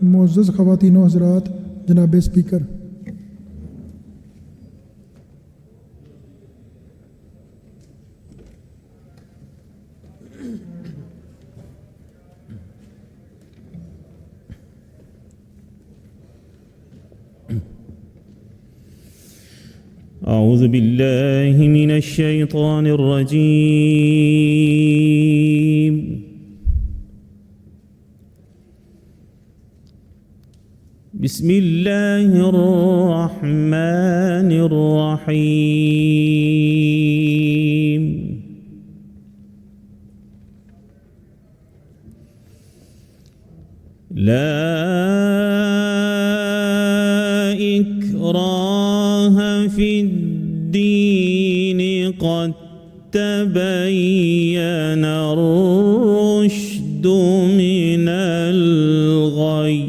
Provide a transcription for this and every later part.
معزز خواتین و حضرات، جناب اسپیکر، اعوذ باللہ من الشیطان الرجیم بسم اللہ الرحمن الرحیم لا اکراہ فی الدین قد تبین الرشد من الغی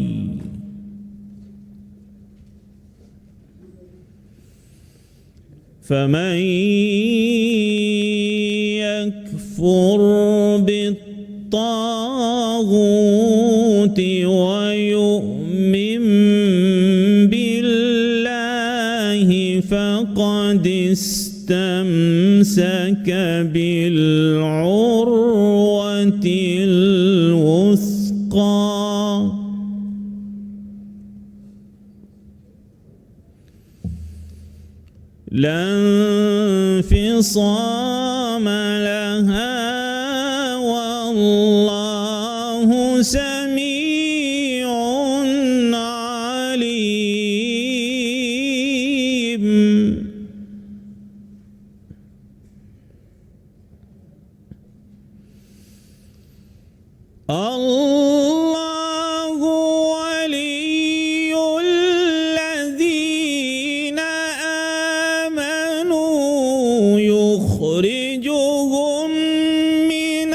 فمن يكفر بالطاغوت ويؤمن بالله فقد استمسك بالعروة الوثقى لا انفصام لها والله سميع عليم الله ولي الذين آمنوا يخرجهم من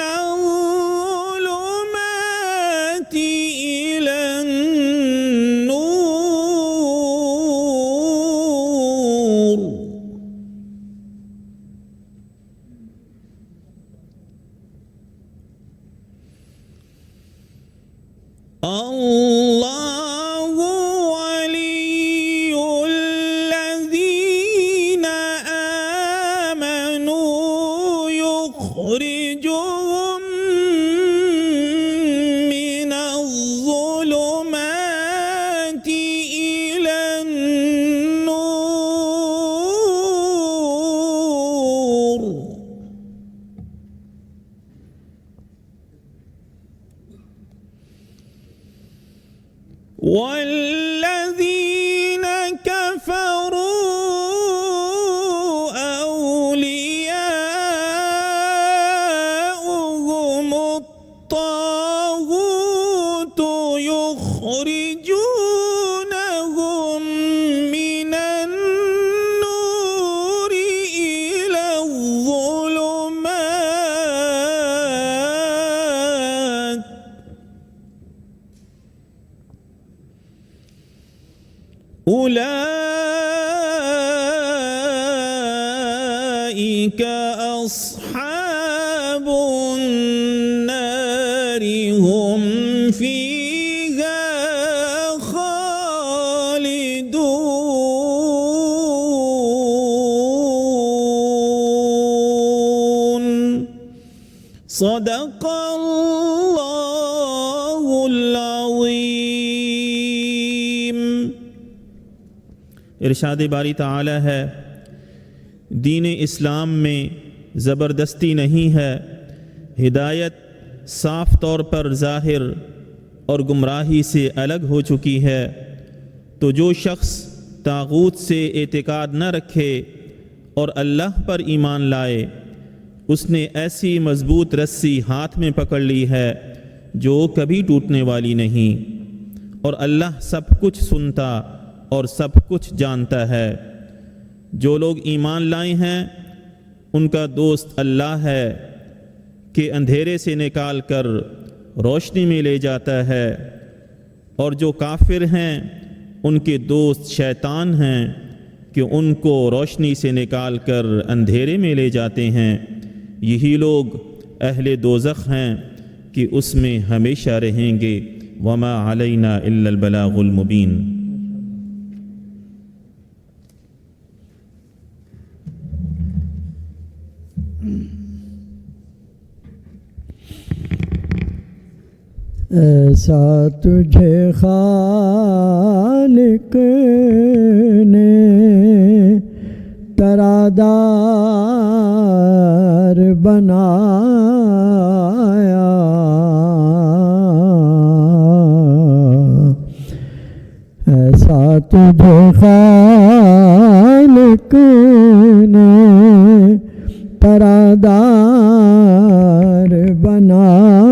الظلمات إلى النور الله ولي الذين آمنوا يخرجهم من الظلمات إلى النور والذين كفروا أولياؤهم الطاغوت يخرجونهم من النور إلى الظلمات أولئك أصحاب النار هم فيها خالدون صدق اللہ العظیم۔ ارشاد باری تعالی ہے، دین اسلام میں زبردستی نہیں ہے، ہدایت صاف طور پر ظاہر اور گمراہی سے الگ ہو چکی ہے، تو جو شخص طاغوت سے اعتقاد نہ رکھے اور اللہ پر ایمان لائے، اس نے ایسی مضبوط رسی ہاتھ میں پکڑ لی ہے جو کبھی ٹوٹنے والی نہیں، اور اللہ سب کچھ سنتا اور سب کچھ جانتا ہے۔ جو لوگ ایمان لائے ہیں ان کا دوست اللہ ہے کہ اندھیرے سے نکال کر روشنی میں لے جاتا ہے، اور جو کافر ہیں ان کے دوست شیطان ہیں کہ ان کو روشنی سے نکال کر اندھیرے میں لے جاتے ہیں۔ یہی لوگ اہل دوزخ ہیں کہ اس میں ہمیشہ رہیں گے۔ وما علینا الا البلاغ المبین۔ ایسا تجھے خالق نے ترادار بنایا، ایسا تجھے خالق نے ترادار بنایا،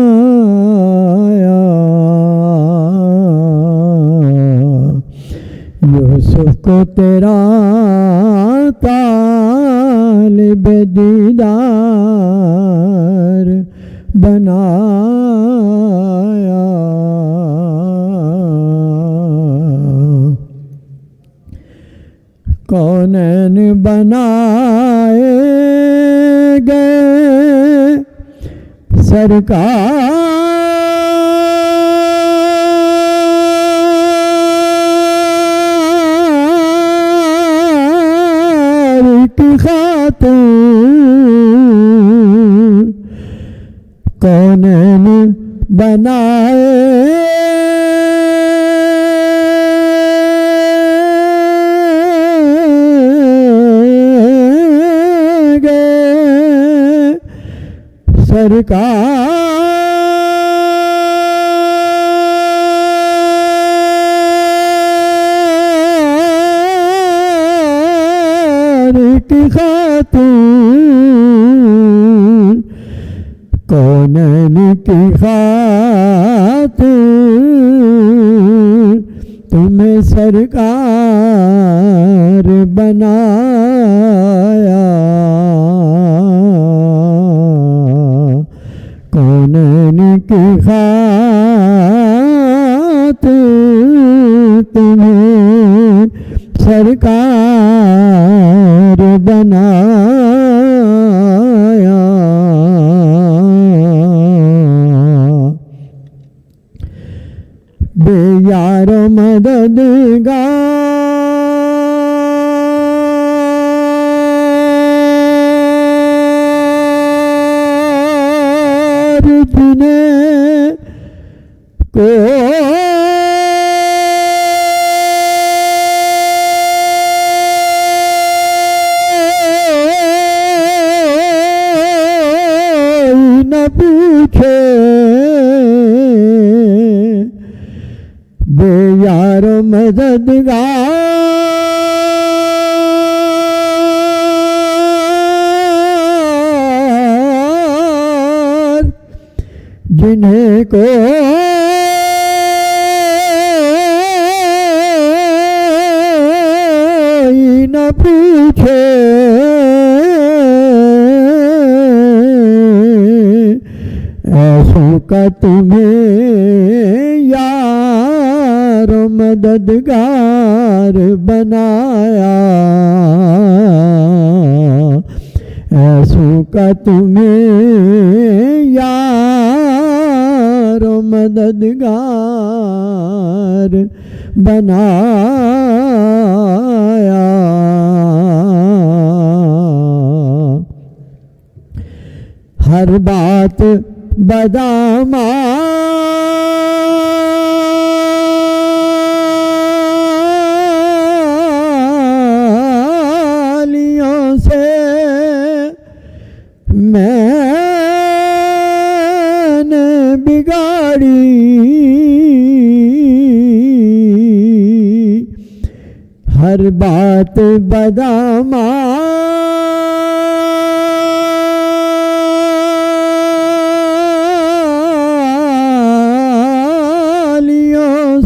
یوسف کو تیرا طالب دیدار بنایا، کونین بنائے گئے سرکار کی خاطر، کونین بنائے سرکار کی خاطر، کونین کی خاطر تمہیں سرکار بنایا، کونین کی خاطر تمہیں سرکار بنایا، بے یار مددگار جنہیں کوئی نہ پوچھے، بے یار مددگار جنہیں کوئی نہ پوچھے، ایسوں کا تمہیں یار مددگار بنایا، ایسوں کا تمہیں یار مددگار بنایا، ہر بات بدامالیوں سے میں نے بگاڑی، ہر بات بدامالیوں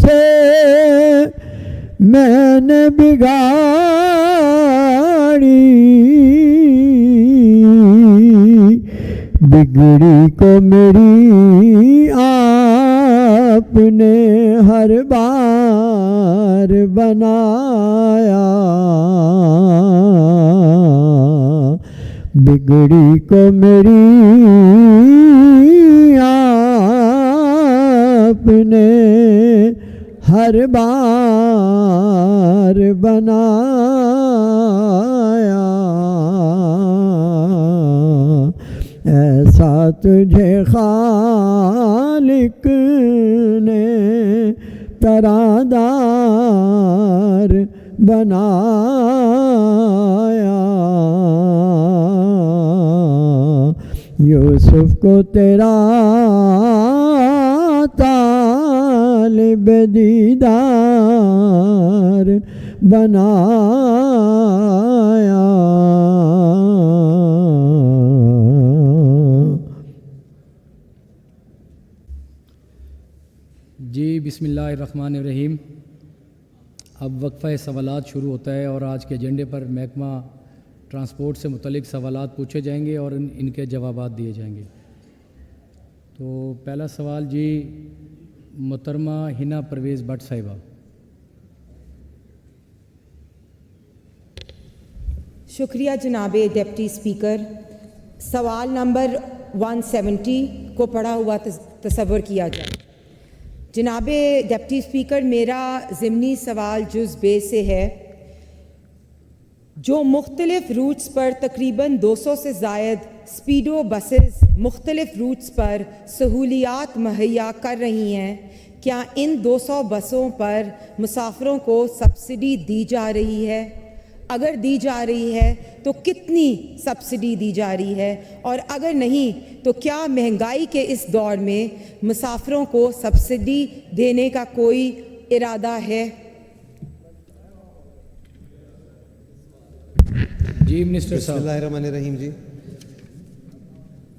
سے میں نے بگاڑی، بگڑی کو میری آپ نے ہر بار بنایا، بگڑی کو میری آپ اپنے ہر بار بنایا، ایسا تجھے خالق نے ترادار بنایا، یوسف کو تیرا طالب دیدار بنایا۔ جی بسم اللہ الرحمن الرحیم۔ اب وقفہ سوالات شروع ہوتا ہے اور آج کے ایجنڈے پر محکمہ ٹرانسپورٹ سے متعلق سوالات پوچھے جائیں گے اور ان کے جوابات دیے جائیں گے۔ تو پہلا سوال جی محترمہ ہنا پرویز بٹ صاحبہ۔ شکریہ جناب ڈپٹی اسپیکر۔ سوال نمبر 170 کو پڑھا ہوا تصور کیا جائے۔ جناب ڈپٹی اسپیکر، میرا ضمنی سوال جز بے سے ہے، جو مختلف روٹس پر تقریباً 200 سے زائد اسپیڈو بسز مختلف روٹس پر سہولیات مہیا کر رہی ہیں، کیا ان 200 بسوں پر مسافروں کو سبسڈی دی جا رہی ہے؟ اگر دی جا رہی ہے تو کتنی سبسڈی دی جا رہی ہے، اور اگر نہیں تو کیا مہنگائی کے اس دور میں مسافروں کو سبسڈی دینے کا کوئی ارادہ ہے؟ جی منسٹر بسم صاحب۔ اللہ الرحمن الرحیم۔ جی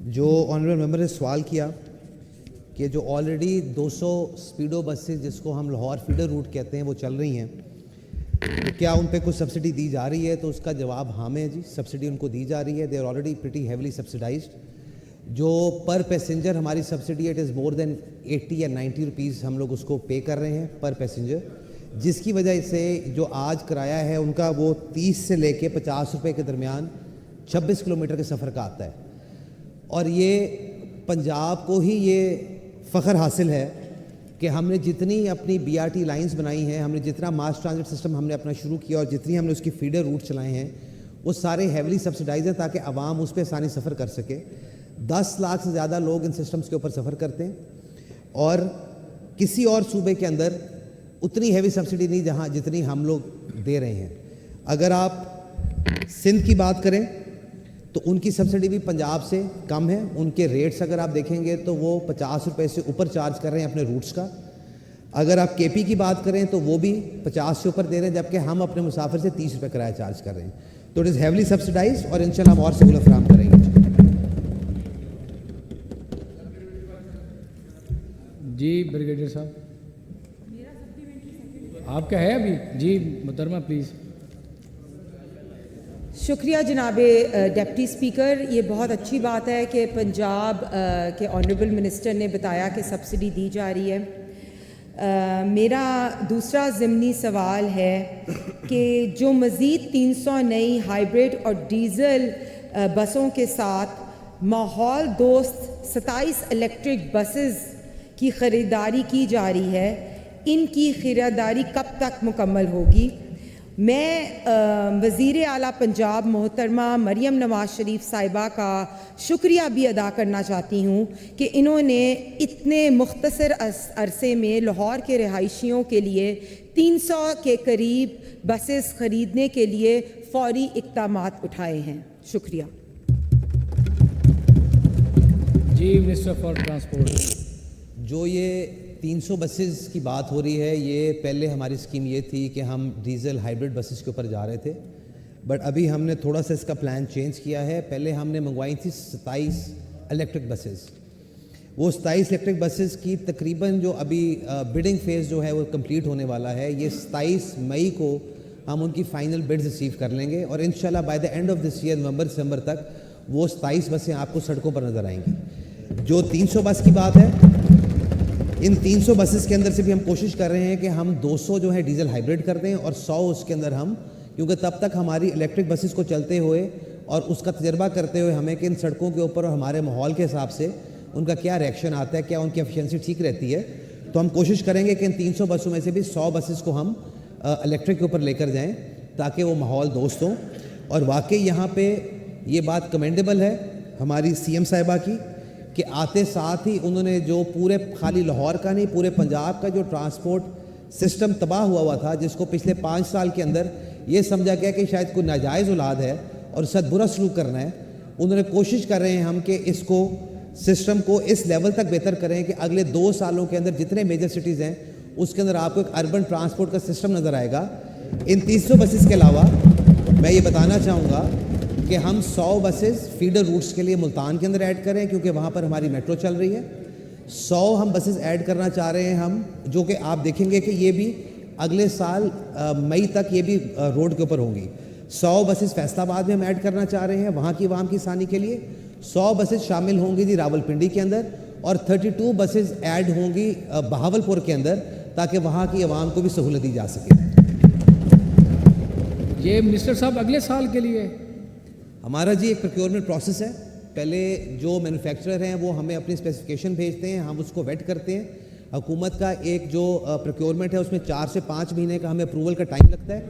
جو آنریبل ممبر نے سوال کیا کہ جو آلریڈی 200 اسپیڈو بسز جس کو ہم لاہور فیڈر روٹ کہتے ہیں وہ چل رہی ہیں، کیا ان پہ کچھ سبسڈی دی جا رہی ہے؟ تو اس کا جواب ہاں ہے جی، سبسڈی ان کو دی جا رہی ہے۔ They are already pretty heavily subsidised. جو پر پیسنجر ہماری subsidy it is more than 80 یا 90 روپیز ہم لوگ اس کو پے کر رہے ہیں پر پیسنجر، جس کی وجہ سے جو آج کرایہ ہے ان کا وہ 30 سے لے کے 50 روپے کے درمیان 26 کلومیٹر کے سفر کا آتا ہے۔ اور یہ پنجاب کو ہی یہ فخر حاصل ہے کہ ہم نے جتنی اپنی بی آر ٹی لائنز بنائی ہیں، ہم نے جتنا ماس ٹرانزٹ سسٹم ہم نے اپنا شروع کیا اور جتنی ہم نے اس کی فیڈر روٹ چلائے ہیں وہ سارے ہیویلی سبسڈائز ہیں تاکہ عوام اس پہ آسانی سفر کر سکے۔ 10 لاکھ سے زیادہ لوگ ان سسٹمز کے اوپر سفر کرتے ہیں اور کسی اور صوبے کے اندر اتنی ہیوی سبسڈی نہیں جتنی ہم لوگ دے رہے ہیں۔ اگر آپ سندھ کی بات کریں تو ان کی سبسڈی بھی پنجاب سے کم ہے، ان کے ریٹس اگر آپ دیکھیں گے تو وہ 50 روپے سے اوپر چارج کر رہے ہیں اپنے روٹس کا۔ اگر آپ کے پی کی بات کریں تو وہ بھی 50 سے اوپر دے رہے ہیں، جبکہ ہم اپنے مسافر سے 30 روپے کرایہ چارج کر رہے ہیں۔ تو اٹ از ہیویلی سبسڈائز اور انشاءاللہ ہم اور سہولت فراہم کریں گے۔ جی بریگیڈیئر صاحب آپ کا ہے ابھی؟ جی محترمہ پلیز۔ شکریہ جناب ڈپٹی اسپیکر۔ یہ بہت اچھی بات ہے کہ پنجاب کے آنریبل منسٹر نے بتایا کہ سبسڈی دی جا رہی ہے۔ میرا دوسرا ضمنی سوال ہے کہ جو مزید 300 نئی ہائیبرڈ اور ڈیزل بسوں کے ساتھ ماحول دوست 27 الیکٹرک بسز کی خریداری کی جا رہی ہے، ان کی خریداری کب تک مکمل ہوگی؟ میں وزیر اعلیٰ پنجاب محترمہ مریم نواز شریف صاحبہ کا شکریہ بھی ادا کرنا چاہتی ہوں کہ انہوں نے اتنے مختصر عرصے میں لاہور کے رہائشیوں کے لیے 300 کے قریب بسز خریدنے کے لیے فوری اقدامات اٹھائے ہیں۔ شکریہ۔ جی منسٹر فار ٹرانسپورٹ۔ جو یہ 300 بسز کی بات ہو رہی ہے، یہ پہلے ہماری اسکیم یہ تھی کہ ہم ڈیزل ہائیبرڈ بسز کے اوپر جا رہے تھے، بٹ ابھی ہم نے تھوڑا سا اس کا پلان چینج کیا ہے۔ پہلے ہم نے منگوائی تھی 27 الیکٹرک بسز۔ وہ 27 الیکٹرک بسز کی تقریباً جو ابھی بڈنگ فیز جو ہے وہ کمپلیٹ ہونے والا ہے۔ یہ 27 مئی کو ہم ان کی فائنل بڈز ریسیو کر لیں گے اور انشاءاللہ by the end of this year نومبر دسمبر تک وہ 27 بسیں آپ کو سڑکوں پر نظر آئیں گی۔ جو 300 بس کی بات ہے، ان 300 بسز کے اندر سے بھی ہم کوشش کر رہے ہیں کہ ہم 200 جو ہے ڈیزل ہائیبرڈ کر دیں اور 100 اس کے اندر ہم، کیونکہ تب تک ہماری الیکٹرک بسز کو چلتے ہوئے اور اس کا تجربہ کرتے ہوئے ہمیں کہ ان سڑکوں کے اوپر اور ہمارے ماحول کے حساب سے ان کا کیا ریئیکشن آتا ہے، کیا ان کی ایفیشنسی ٹھیک رہتی ہے، تو ہم کوشش کریں گے کہ ان 300 بسوں میں سے بھی 100 بسز کو ہم الیکٹرک کے اوپر لے کر جائیں تاکہ وہ ماحول دوست ہوں. اور واقعی یہاں پہ یہ بات کمینڈیبل ہے ہماری سی ایم صاحبہ کی کہ آتے ساتھ ہی انہوں نے جو پورے خالی لاہور کا نہیں پورے پنجاب کا جو ٹرانسپورٹ سسٹم تباہ ہوا تھا, جس کو پچھلے 5 سال کے اندر یہ سمجھا گیا کہ شاید کوئی ناجائز اولاد ہے اور اس سے برا سلوک کرنا ہے, انہوں نے کوشش کر رہے ہیں ہم کہ اس کو سسٹم کو اس لیول تک بہتر کریں کہ اگلے 2 سالوں کے اندر جتنے میجر سٹیز ہیں اس کے اندر آپ کو ایک اربن ٹرانسپورٹ کا سسٹم نظر آئے گا. ان 300 بسز کے علاوہ میں یہ بتانا چاہوں گا کہ ہم 100 بسز فیڈر روٹس کے لیے ملتان کے اندر ایڈ کریں کیونکہ وہاں پر ہماری میٹرو چل رہی ہے. 100 ہم بسز ایڈ کرنا چاہ رہے ہیں ہم, جو کہ آپ دیکھیں گے کہ یہ بھی اگلے سال مئی تک یہ بھی روڈ کے اوپر ہوں گی. 100 بسز فیصل آباد میں ہم ایڈ کرنا چاہ رہے ہیں وہاں کی عوام کی آسانی کے لیے. 100 بسز شامل ہوں گی جی راولپنڈی کے اندر, اور 32 بسز ایڈ ہوں گی بہاولپور کے اندر تاکہ وہاں کی عوام کو بھی سہولت دی جا سکے. یہ منسٹر صاحب اگلے سال کے لیے ہمارا جی ایک پروکیورمنٹ پروسیس ہے. پہلے جو مینوفیکچرر ہیں وہ ہمیں اپنی اسپیسیفکیشن بھیجتے ہیں, ہم اس کو ویٹ کرتے ہیں. حکومت کا ایک جو پروکیورمنٹ ہے اس میں 4 سے 5 مہینے کا ہمیں اپروول کا ٹائم لگتا ہے.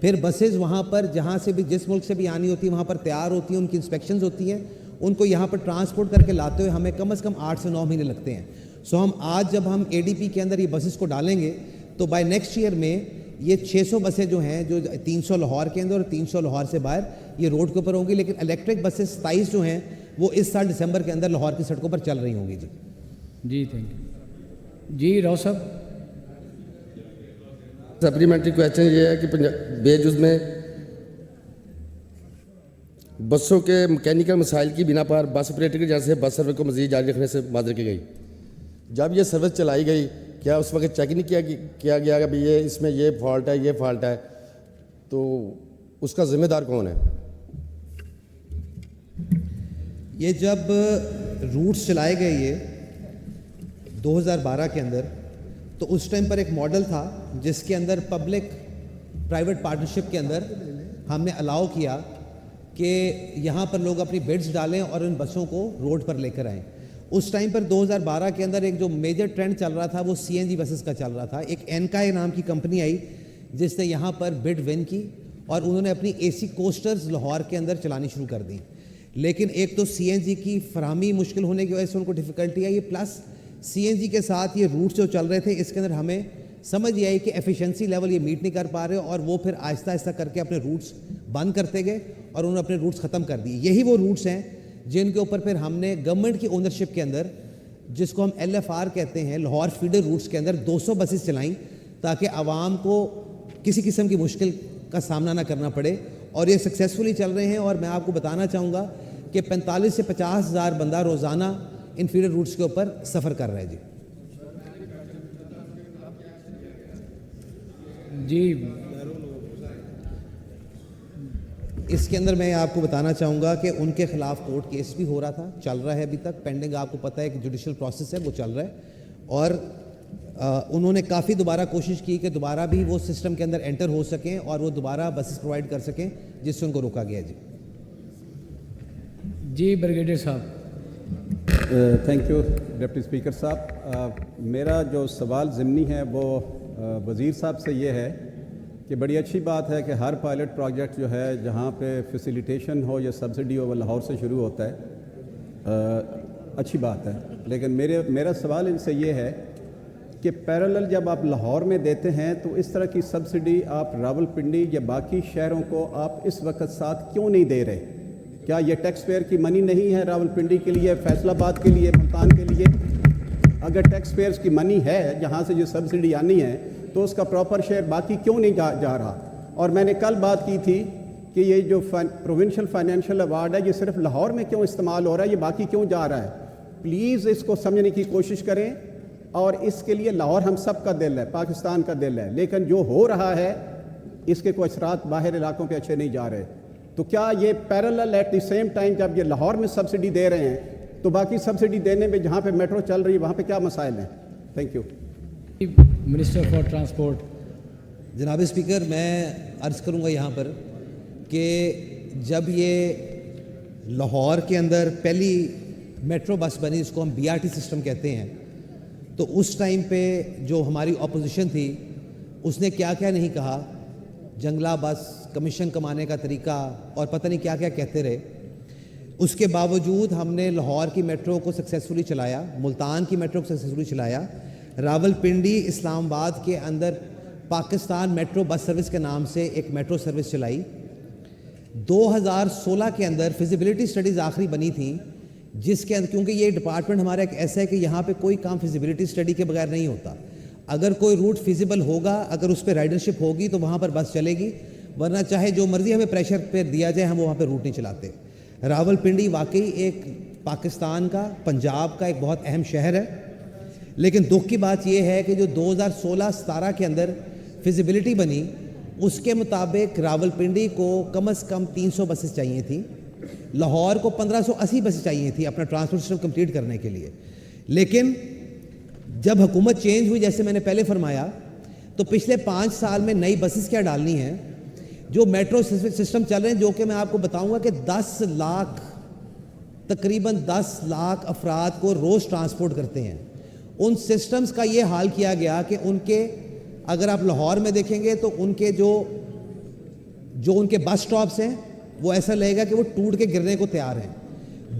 پھر بسز وہاں پر جہاں سے بھی جس ملک سے بھی آنی ہوتی ہے وہاں پر تیار ہوتی ہیں, ان کی انسپیکشنز ہوتی ہیں, ان کو یہاں پر ٹرانسپورٹ کر کے لاتے ہوئے ہمیں کم از کم 8 سے 9 مہینے لگتے ہیں. سو ہم آج جب ہم ADP کے اندر یہ بسز کو ڈالیں گے تو بائی نیکسٹ ایئر میں یہ 600 بسیں جو ہیں جو 300 لاہور کے اندر اور 300 لاہور سے باہر یہ روڈ کے اوپر ہوں گی. لیکن الیکٹرک بسیں 27 جو ہیں وہ اس سال دسمبر کے اندر لاہور کی سڑکوں پر چل رہی ہوں گی. جی تھینک یو. جی راؤ صاحب. سپلیمنٹری کویشچن یہ ہے کہ بے جز میں بسوں کے مکینیکل مسائل کی بنا پر بس آپریٹر کی جانب سے بس سروس کو مزید جاری رکھنے سے معذرت کی گئی. جب یہ سروس چلائی گئی کیا اس وقت چیک نہیں کیا گیا کہ بھئی یہ اس میں یہ فالٹ ہے یہ فالٹ ہے, تو اس کا ذمہ دار کون ہے؟ یہ جب روٹس چلائے گئے یہ 2012 کے اندر تو اس ٹائم پر ایک ماڈل تھا جس کے اندر پبلک پرائیویٹ پارٹنرشپ کے اندر ہم نے الاؤ کیا کہ یہاں پر لوگ اپنی بڈز ڈالیں اور ان بسوں کو روڈ پر لے کر آئیں. اس ٹائم پر 2012 کے اندر ایک جو میجر ٹرینڈ چل رہا تھا وہ CNG بسز کا چل رہا تھا. ایک اینکائے نام کی کمپنی آئی جس نے یہاں پر بڈ ون کی اور انہوں نے اپنی AC کوسٹرز لاہور کے اندر چلانی شروع کر دی. لیکن ایک تو CNG کی فراہمی مشکل ہونے کی وجہ سے ان کو ڈیفیکلٹی آئی, پلس CNG کے ساتھ یہ روٹس جو چل رہے تھے اس کے اندر ہمیں سمجھ یہ آئی کہ ایفیشنسی لیول یہ میٹ نہیں کر پا رہے, اور وہ پھر آہستہ آہستہ کر کے اپنے روٹس بند کرتے گئے اور انہوں نے اپنے روٹس ختم کر دیے. یہی وہ روٹس ہیں جن کے اوپر پھر ہم نے گورنمنٹ کی اونرشپ کے اندر جس کو ہم LFR کہتے ہیں لاہور فیڈر روٹس کے اندر 200 بسز چلائیں تاکہ عوام کو کسی قسم کی مشکل کا سامنا نہ کرنا پڑے, اور یہ سکسیزفلی چل رہے ہیں. اور میں آپ کو بتانا چاہوں گا کہ 45 سے 50 ہزار بندہ روزانہ ان فیڈر روٹس کے اوپر سفر کر رہا ہے. جی اس کے اندر میں آپ کو بتانا چاہوں گا کہ ان کے خلاف کورٹ کیس بھی ہو رہا تھا, چل رہا ہے ابھی تک پینڈنگ. آپ کو پتہ ہے کہ جوڈیشل پروسیس ہے وہ چل رہا ہے, اور انہوں نے کافی دوبارہ کوشش کی کہ دوبارہ بھی وہ سسٹم کے اندر انٹر ہو سکیں اور وہ دوبارہ بسز پرووائڈ کر سکیں جس سے ان کو روکا گیا. جی بریگیڈیئر صاحب. تھینک یو ڈپٹی اسپیکر صاحب. میرا جو سوال ضمنی ہے وہ وزیر صاحب سے یہ ہے کہ بڑی اچھی بات ہے کہ ہر پائلٹ پروجیکٹ جو ہے جہاں پہ فیسیلیٹیشن ہو یا سبسڈی ہو وہ لاہور سے شروع ہوتا ہے, اچھی بات ہے. لیکن میرا سوال ان سے یہ ہے کہ پیرالل جب آپ لاہور میں دیتے ہیں تو اس طرح کی سبسڈی آپ راولپنڈی یا باقی شہروں کو آپ اس وقت ساتھ کیوں نہیں دے رہے؟ کیا یہ ٹیکس پیئر کی منی نہیں ہے راولپنڈی کے لیے, فیصل آباد کے لیے, ملتان کے لیے؟ اگر ٹیکس پیئرز کی منی ہے جہاں سے جو سبسڈی آنی ہے تو اس کا پراپر شیئر باقی کیوں نہیں جا رہا؟ اور میں نے کل بات کی تھی کہ یہ جو پروونشل فائنینشیل ایوارڈ ہے یہ صرف لاہور میں کیوں استعمال ہو رہا ہے, یہ باقی کیوں جا رہا ہے؟ پلیز اس کو سمجھنے کی کوشش کریں, اور اس کے لیے لاہور ہم سب کا دل ہے, پاکستان کا دل ہے, لیکن جو ہو رہا ہے اس کے کوئی اثرات باہر علاقوں پہ اچھے نہیں جا رہے. تو کیا یہ parallel at the same time جب یہ لاہور میں سبسڈی دے رہے ہیں تو باقی سبسڈی دینے میں جہاں پہ میٹرو چل رہی ہے وہاں پہ کیا مسائل ہیں؟ Thank you. Minister for transport. جناب اسپیکر, میں عرض کروں گا یہاں پر کہ جب یہ لاہور کے اندر پہلی میٹرو بس بنی جس کو ہم BRT سسٹم کہتے ہیں, تو اس ٹائم پہ جو ہماری اپوزیشن تھی اس نے کیا کیا نہیں کہا، جنگلہ بس، کمیشن کمانے کا طریقہ اور پتہ نہیں کیا کیا کہتے رہے. اس کے باوجود ہم نے لاہور کی میٹرو کو سکسیسفلی چلایا، ملتان کی میٹرو کو سکسیسفلی چلایا، راول پنڈی اسلام آباد کے اندر پاکستان میٹرو بس سروس کے نام سے ایک میٹرو سروس چلائی. 2016 کے اندر فیزیبلٹی سٹڈیز آخری بنی تھیں جس کے اندر، کیونکہ یہ ڈپارٹمنٹ ہمارا ایک ایسا ہے کہ یہاں پہ کوئی کام فیزیبلٹی سٹڈی کے بغیر نہیں ہوتا. اگر کوئی روٹ فیزیبل ہوگا، اگر اس پہ رائڈرشپ ہوگی تو وہاں پر بس چلے گی، ورنہ چاہے جو مرضی ہمیں پریشر پہ دیا جائے ہم وہاں پہ روٹ نہیں چلاتے. راول پنڈی واقعی ایک پاکستان کا، پنجاب کا ایک بہت اہم شہر ہے، لیکن دکھ کی بات یہ ہے کہ جو 2016-17 کے اندر فیزیبلٹی بنی اس کے مطابق راول پنڈی کو کم از کم 300 بسیں چاہیے تھیں، لاہور کو 1580 بسیں چاہیے تھیں اپنا ٹرانسپورٹ سسٹم کمپلیٹ کرنے کے لیے. لیکن جب حکومت چینج ہوئی، جیسے میں نے پہلے فرمایا، تو پچھلے 5 سال میں نئی بسز کیا ڈالنی ہیں. جو میٹرو سسٹم چل رہے ہیں، جو کہ میں آپ کو بتاؤں گا کہ 10 لاکھ، تقریباً 10 لاکھ افراد کو روز ٹرانسپورٹ کرتے ہیں. ان سسٹمز کا یہ حال کیا گیا کہ ان کے، اگر آپ لاہور میں دیکھیں گے تو ان کے جو ان کے بس سٹاپس ہیں وہ ایسا لگے گا کہ وہ ٹوٹ کے گرنے کو تیار ہیں.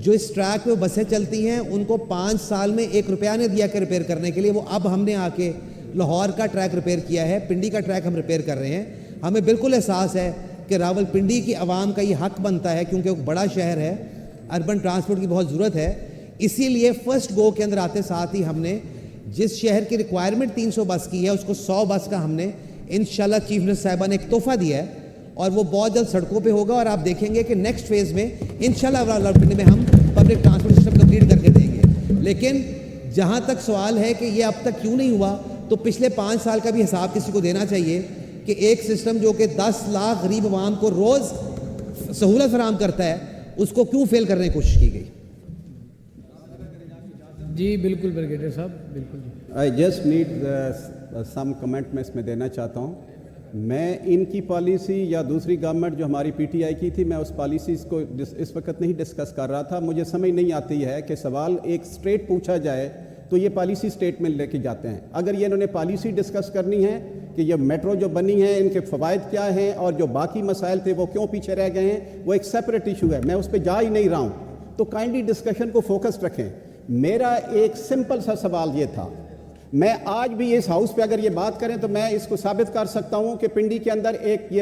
جو اس ٹریک پہ بسیں چلتی ہیں ان کو 5 سال میں 1 روپیہ نے دیا کہ ریپیئر کرنے کے لیے. وہ اب ہم نے آ کے لاہور کا ٹریک ریپیئر کیا ہے، پنڈی کا ٹریک ہم ریپیئر کر رہے ہیں. ہمیں بالکل احساس ہے کہ راول پنڈی کی عوام کا یہ حق بنتا ہے، کیونکہ ایک بڑا شہر ہے، اربن ٹرانسپورٹ کی بہت ضرورت ہے. اسی لیے فرسٹ گو کے اندر آتے ساتھ ہی ہم نے جس شہر کی ریکوائرمنٹ 300 بس کی ہے اس کو 100 بس کا ہم نے انشاءاللہ چیف منسٹر صاحبہ نے ایک تحفہ دیا ہے، اور وہ بہت جلد سڑکوں پہ ہوگا. اور آپ دیکھیں گے کہ نیکسٹ فیز میں انشاءاللہ راولپنڈی میں ہم پبلک ٹرانسپورٹ سسٹم کمپلیٹ کر کے دیں گے. لیکن جہاں تک سوال ہے کہ یہ اب تک کیوں نہیں ہوا، تو پچھلے 5 سال کا بھی حساب کسی کو دینا چاہیے کہ ایک سسٹم جو کہ 10 لاکھ غریب عوام کو روز سہولت فراہم کرتا ہے اس کو کیوں فیل کرنے کی کوشش کی گئی. جی بالکل بریگیڈیئر صاحب، بالکل جی. I just need some comment میں اس میں دینا چاہتا ہوں. میں ان کی پالیسی یا دوسری گورنمنٹ جو ہماری پی ٹی آئی کی تھی، میں اس پالیسیز کو اس وقت نہیں ڈسکس کر رہا تھا. مجھے سمجھ نہیں آتی ہے کہ سوال ایک اسٹریٹ پوچھا جائے تو یہ پالیسی اسٹیٹمنٹ لے کے جاتے ہیں. اگر یہ انہوں نے پالیسی ڈسکس کرنی ہے کہ یہ میٹرو جو بنی ہے ان کے فوائد کیا ہیں اور جو باقی مسائل تھے وہ کیوں پیچھے رہ گئے ہیں، وہ ایک سیپریٹ ایشو ہے، میں اس پہ جا ہی نہیں رہا ہوں. تو کائنڈلی ڈسکشن کو فوکس رکھیں. میرا ایک سمپل سا سوال یہ تھا، میں آج بھی اس ہاؤس پہ اگر یہ بات کریں تو میں اس کو ثابت کر سکتا ہوں کہ پنڈی کے اندر ایک یہ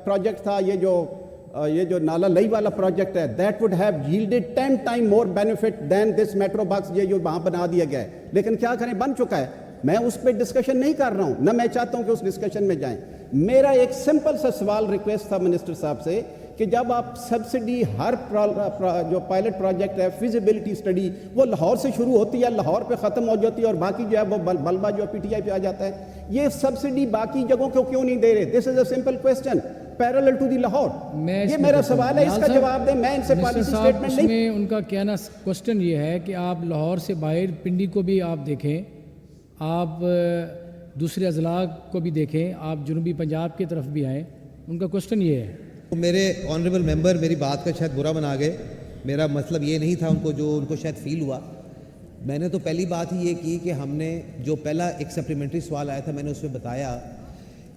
پروجیکٹ تھا، یہ جو نالا لئی والا پروجیکٹ ہے، that would have yielded 10 time more benefit than this metro bus, یہ جو وہاں بنا دیا گیا ہے. لیکن کیا کریں، بن چکا ہے. میں اس پہ ڈسکشن نہیں کر رہا ہوں، نہ میں چاہتا ہوں کہ اس ڈسکشن میں جائیں. میرا ایک سمپل سا سوال ریکویسٹ تھا منسٹر صاحب سے کہ جب آپ سبسڈی ہر جو پائلٹ پروجیکٹ ہے، فیزیبلٹی سٹڈی، وہ لاہور سے شروع ہوتی ہے، لاہور پہ ختم ہو جاتی ہے اور باقی جو ہے وہ بلبہ جو پی ٹی آئی پہ آ جاتا ہے. یہ سبسڈی باقی جگہوں کو کیوں نہیں دے رہے؟ This is a simple question parallel to the Lahore. یہ میرا سوال ہے، اس کا جواب دیں. میں ان سے پالیسی اسٹیٹمنٹ نہیں. اس میں ان کا کہنا کوسچن یہ ہے کہ آپ لاہور سے باہر پنڈی کو بھی آپ دیکھیں، آپ دوسرے اضلاع کو بھی دیکھیں، آپ جنوبی پنجاب کی طرف بھی آئیں. ان کا کوسچن یہ ہے. میرے آنریبل ممبر میری بات کا شاید برا بنا گئے، میرا مطلب یہ نہیں تھا ان کو شاید فیل ہوا. میں نے تو پہلی بات ہی یہ کی کہ ہم نے جو پہلا ایک سپلیمنٹری سوال آیا تھا، میں نے اس میں بتایا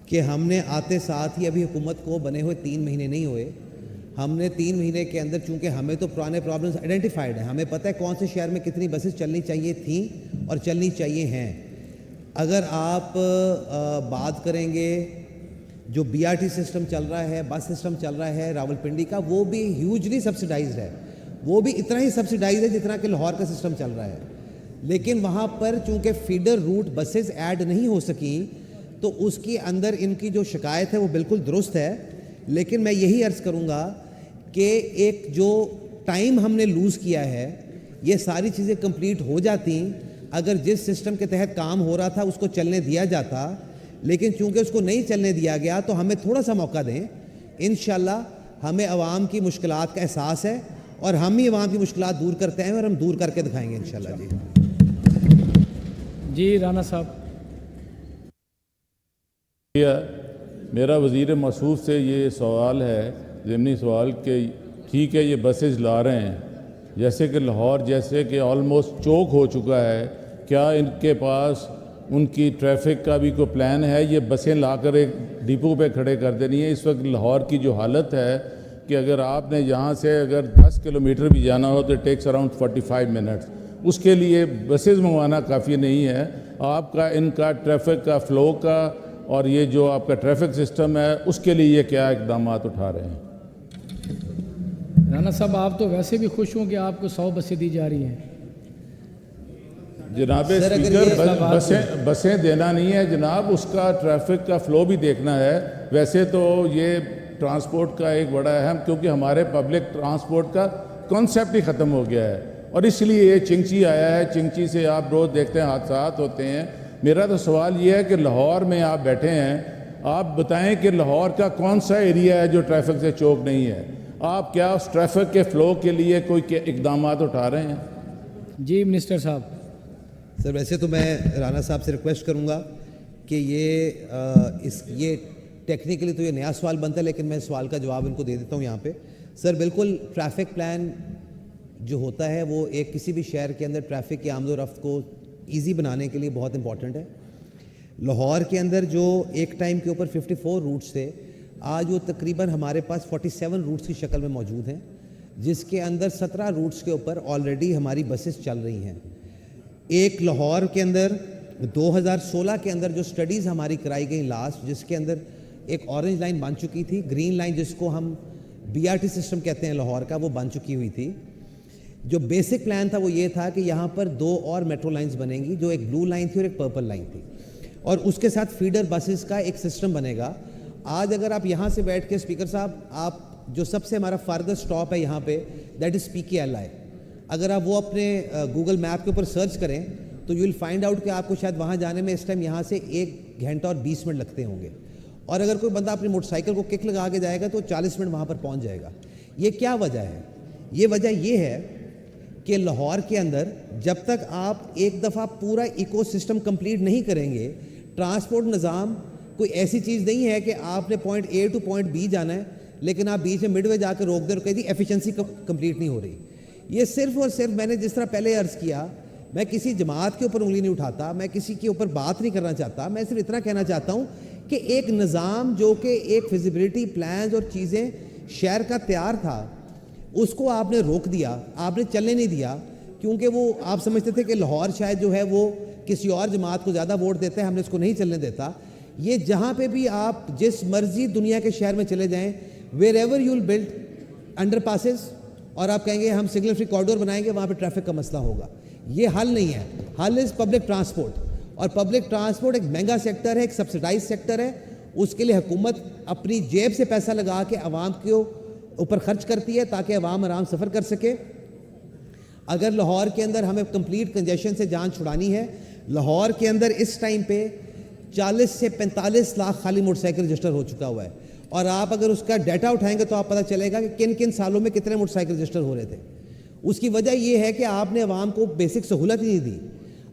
کہ ہم نے آتے ساتھ ہی، ابھی حکومت کو بنے ہوئے 3 مہینے نہیں ہوئے، ہم نے 3 مہینے کے اندر، چونکہ ہمیں تو پرانے پرابلمس آئیڈینٹیفائڈ ہیں، ہمیں پتہ ہے کون سے شہر میں کتنی بسیں چلنی چاہیے تھیں اور چلنی چاہیے ہیں. اگر آپ بات کریں گے جو بی آر ٹی سسٹم چل رہا ہے، بس سسٹم چل رہا ہے راول پنڈی کا، وہ بھی ہیوجلی سبسڈائزڈ ہے، وہ بھی اتنا ہی سبسڈائز ہے جتنا کہ لاہور کا سسٹم چل رہا ہے. لیکن وہاں پر چونکہ فیڈر روٹ بسز ایڈ نہیں ہو سکیں تو اس کی اندر ان کی جو شکایت ہے وہ بالکل درست ہے. لیکن میں یہی عرض کروں گا کہ ایک جو ٹائم ہم نے لوز کیا ہے، یہ ساری چیزیں کمپلیٹ ہو جاتی اگر جس سسٹم کے تحت کام ہو رہا تھا اس کو چلنے دیا جاتا. لیکن چونکہ اس کو نہیں چلنے دیا گیا تو ہمیں تھوڑا سا موقع دیں. انشاءاللہ ہمیں عوام کی مشکلات کا احساس ہے اور ہم ہی عوام کی مشکلات دور کرتے ہیں اور ہم دور کر کے دکھائیں گے انشاءاللہ. جی رانا صاحب. میرا وزیر موصوف سے یہ سوال ہے، ضمنی سوال، کہ ٹھیک ہے یہ بسز لا رہے ہیں، جیسے کہ لاہور جیسے کہ آلموسٹ چوک ہو چکا ہے، کیا ان کے پاس ان کی ٹریفک کا بھی کوئی پلان ہے؟ یہ بسیں لا کر ایک ڈپو پہ کھڑے کر دینی ہے؟ اس وقت لاہور کی جو حالت ہے کہ اگر آپ نے یہاں سے اگر 10 کلومیٹر بھی جانا ہو تو ٹیکس اراؤنڈ 45 منٹس، اس کے لیے بسز منگوانا کافی نہیں ہے۔ آپ کا ان کا ٹریفک کا فلو کا اور یہ جو آپ کا ٹریفک سسٹم ہے اس کے لیے یہ کیا اقدامات اٹھا رہے ہیں؟ رانا صاحب آپ تو ویسے بھی خوش ہوں کہ آپ کو 100 بسیں دی جا رہی ہیں۔ جناب اسپیکر، بسیں دینا نہیں ہے جناب، اس کا ٹریفک کا فلو بھی دیکھنا ہے۔ ویسے تو یہ ٹرانسپورٹ کا ایک بڑا اہم، کیونکہ ہمارے پبلک ٹرانسپورٹ کا کانسیپٹ ہی ختم ہو گیا ہے اور اس لیے یہ چنگچی آیا ہے۔ چنگچی سے آپ روز دیکھتے ہیں حادثات ہوتے ہیں۔ میرا تو سوال یہ ہے کہ لاہور میں آپ بیٹھے ہیں، آپ بتائیں کہ لاہور کا کون سا ایریا ہے جو ٹریفک سے چوک نہیں ہے؟ آپ کیا اس ٹریفک کے فلو کے لیے کوئی اقدامات اٹھا رہے ہیں؟ جی منسٹر صاحب۔ سر ویسے تو میں رانا صاحب سے ریکویسٹ کروں گا کہ یہ ٹیکنیکلی تو یہ نیا سوال بنتا ہے، لیکن میں سوال کا جواب ان کو دے دیتا ہوں یہاں پہ۔ سر بالکل ٹریفک پلان جو ہوتا ہے وہ ایک کسی بھی شہر کے اندر ٹریفک کی آمد و رفت کو ایزی بنانے کے لیے بہت امپورٹنٹ ہے۔ لاہور کے اندر جو ایک ٹائم کے اوپر 54 روٹس تھے، آج وہ تقریباً ہمارے پاس 47 روٹس کی شکل میں موجود ہیں، جس کے اندر 17 روٹس کے اوپر آلریڈی ہماری بسیں چل رہی ہیں۔ ایک لاہور کے اندر 2016 کے اندر جو سٹڈیز ہماری کرائی گئی لاسٹ، جس کے اندر ایک اورنج لائن بن چکی تھی، گرین لائن جس کو ہم BRT سسٹم کہتے ہیں لاہور کا، وہ بن چکی ہوئی تھی۔ جو بیسک پلان تھا وہ یہ تھا کہ یہاں پر 2 اور میٹرو لائنز بنیں گی، جو ایک بلو لائن تھی اور ایک پرپل لائن تھی، اور اس کے ساتھ فیڈر بسز کا ایک سسٹم بنے گا۔ آج اگر آپ یہاں سے بیٹھ کے اسپیکر صاحب، آپ جو سب سے ہمارا فاردسٹ اسٹاپ ہے یہاں پہ، دیٹ از PKLI، اگر آپ وہ اپنے گوگل میپ کے اوپر سرچ کریں تو یو ول فائنڈ آؤٹ کہ آپ کو شاید وہاں جانے میں اس ٹائم یہاں سے 1 گھنٹہ اور 20 منٹ لگتے ہوں گے، اور اگر کوئی بندہ اپنی موٹر سائیکل کو کک لگا کے جائے گا تو 40 منٹ وہاں پر پہنچ جائے گا۔ یہ کیا وجہ ہے؟ یہ وجہ یہ ہے کہ لاہور کے اندر جب تک آپ ایک دفعہ پورا ایکو سسٹم کمپلیٹ نہیں کریں گے، ٹرانسپورٹ نظام کوئی ایسی چیز نہیں ہے کہ آپ نے point A to point B جانا ہے لیکن آپ بیچ میں مڈ وے جا کے روک دیں اور کہہ دی ایفیشنسی کمپلیٹ نہیں ہو رہی۔ یہ صرف اور صرف، میں نے جس طرح پہلے عرض کیا، میں کسی جماعت کے اوپر انگلی نہیں اٹھاتا، میں کسی کے اوپر بات نہیں کرنا چاہتا، میں صرف اتنا کہنا چاہتا ہوں کہ ایک نظام جو کہ ایک فیزیبلٹی پلانز اور چیزیں شہر کا تیار تھا، اس کو آپ نے روک دیا، آپ نے چلنے نہیں دیا، کیونکہ وہ آپ سمجھتے تھے کہ لاہور شاید جو ہے وہ کسی اور جماعت کو زیادہ ووٹ دیتے ہیں، ہم نے اس کو نہیں چلنے دیتا۔ یہ جہاں پہ بھی آپ جس مرضی دنیا کے شہر میں چلے جائیں، where ever you will build under passes, اور آپ کہیں گے ہم سگنل فری کوریڈور بنائیں گے، وہاں پہ ٹریفک کا مسئلہ ہوگا۔ یہ حل نہیں ہے، حل از پبلک ٹرانسپورٹ، اور پبلک ٹرانسپورٹ ایک مہنگا سیکٹر ہے، ایک سبسڈائز سیکٹر ہے، اس کے لیے حکومت اپنی جیب سے پیسہ لگا کے عوام کے اوپر خرچ کرتی ہے تاکہ عوام آرام سفر کر سکے۔ اگر لاہور کے اندر ہمیں کمپلیٹ کنجیشن سے جان چھڑانی ہے، لاہور کے اندر اس ٹائم پہ 40 سے 45 لاکھ خالی موٹر سائیکل رجسٹر ہو چکا ہوا ہے، اور آپ اگر اس کا ڈیٹا اٹھائیں گے تو آپ پتہ چلے گا کہ کن کن سالوں میں کتنے موٹر سائیکل رجسٹر ہو رہے تھے۔ اس کی وجہ یہ ہے کہ آپ نے عوام کو بیسک سہولت ہی نہیں دی۔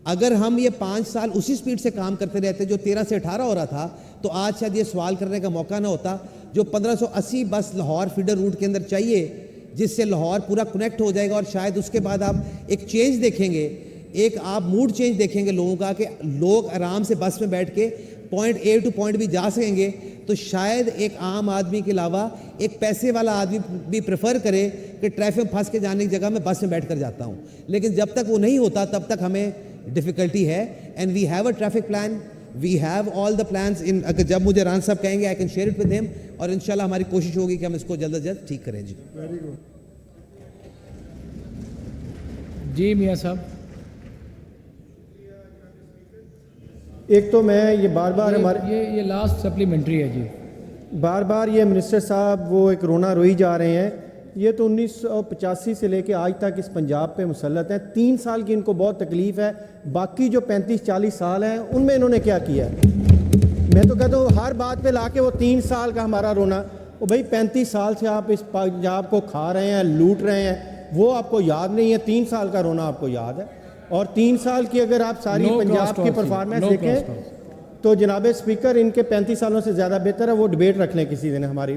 اگر ہم یہ 5 سال اسی سپیڈ سے کام کرتے رہتے جو 13 سے 18 ہو رہا تھا، تو آج شاید یہ سوال کرنے کا موقع نہ ہوتا۔ جو 1580 بس لاہور فیڈر روٹ کے اندر چاہیے، جس سے لاہور پورا کنیکٹ ہو جائے گا، اور شاید اس کے بعد آپ ایک چینج دیکھیں گے، ایک آپ موڈ چینج دیکھیں گے لوگوں کا، کہ لوگ آرام سے بس میں بیٹھ کے point A to point B جا سکیں گے، تو شاید ایک عام آدمی کے علاوہ ایک پیسے والا آدمی بھی پریفر کرے کہ ٹریفک میں پھنس کے جانے کی جگہ میں بس میں بیٹھ کر جاتا ہوں۔ لیکن جب تک وہ نہیں ہوتا تب تک ہمیں ڈیفیکلٹی ہے، and we have a traffic plan, we have all the plans in, اگر جب مجھے ران صاحب کہیں گے I can share it with ہم، اور انشاءاللہ ہماری کوشش ہوگی کہ ہم اس کو جلد از جلد ٹھیک کریں۔ جی ویری گڈ۔ جی میاں صاحب۔ ایک تو میں یہ بار بار ہمارے یہ لاسٹ سپلیمنٹری ہے جی، بار بار یہ منسٹر صاحب وہ ایک رونا روئی جا رہے ہیں۔ یہ تو 1985 سے لے کے آج تک اس پنجاب پہ مسلط ہیں، 3 سال کی ان کو بہت تکلیف ہے، باقی جو 35-40 سال ہیں ان میں انہوں نے کیا کیا ہے؟ میں تو کہتا ہوں ہر بات پہ لا کے وہ 3 سال کا ہمارا رونا، وہ بھائی 35 سال سے آپ اس پنجاب کو کھا رہے ہیں، لوٹ رہے ہیں، وہ آپ کو یاد نہیں ہے، 3 سال کا رونا آپ کو یاد ہے۔ اور 3 سال کی اگر آپ ساری پنجاب کی پرفارمنس دیکھیں تو جناب اسپیکر ان کے 35 سالوں سے زیادہ بہتر ہے وہ ڈیبیٹ رکھ لیں کسی دن ہماری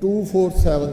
247।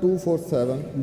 247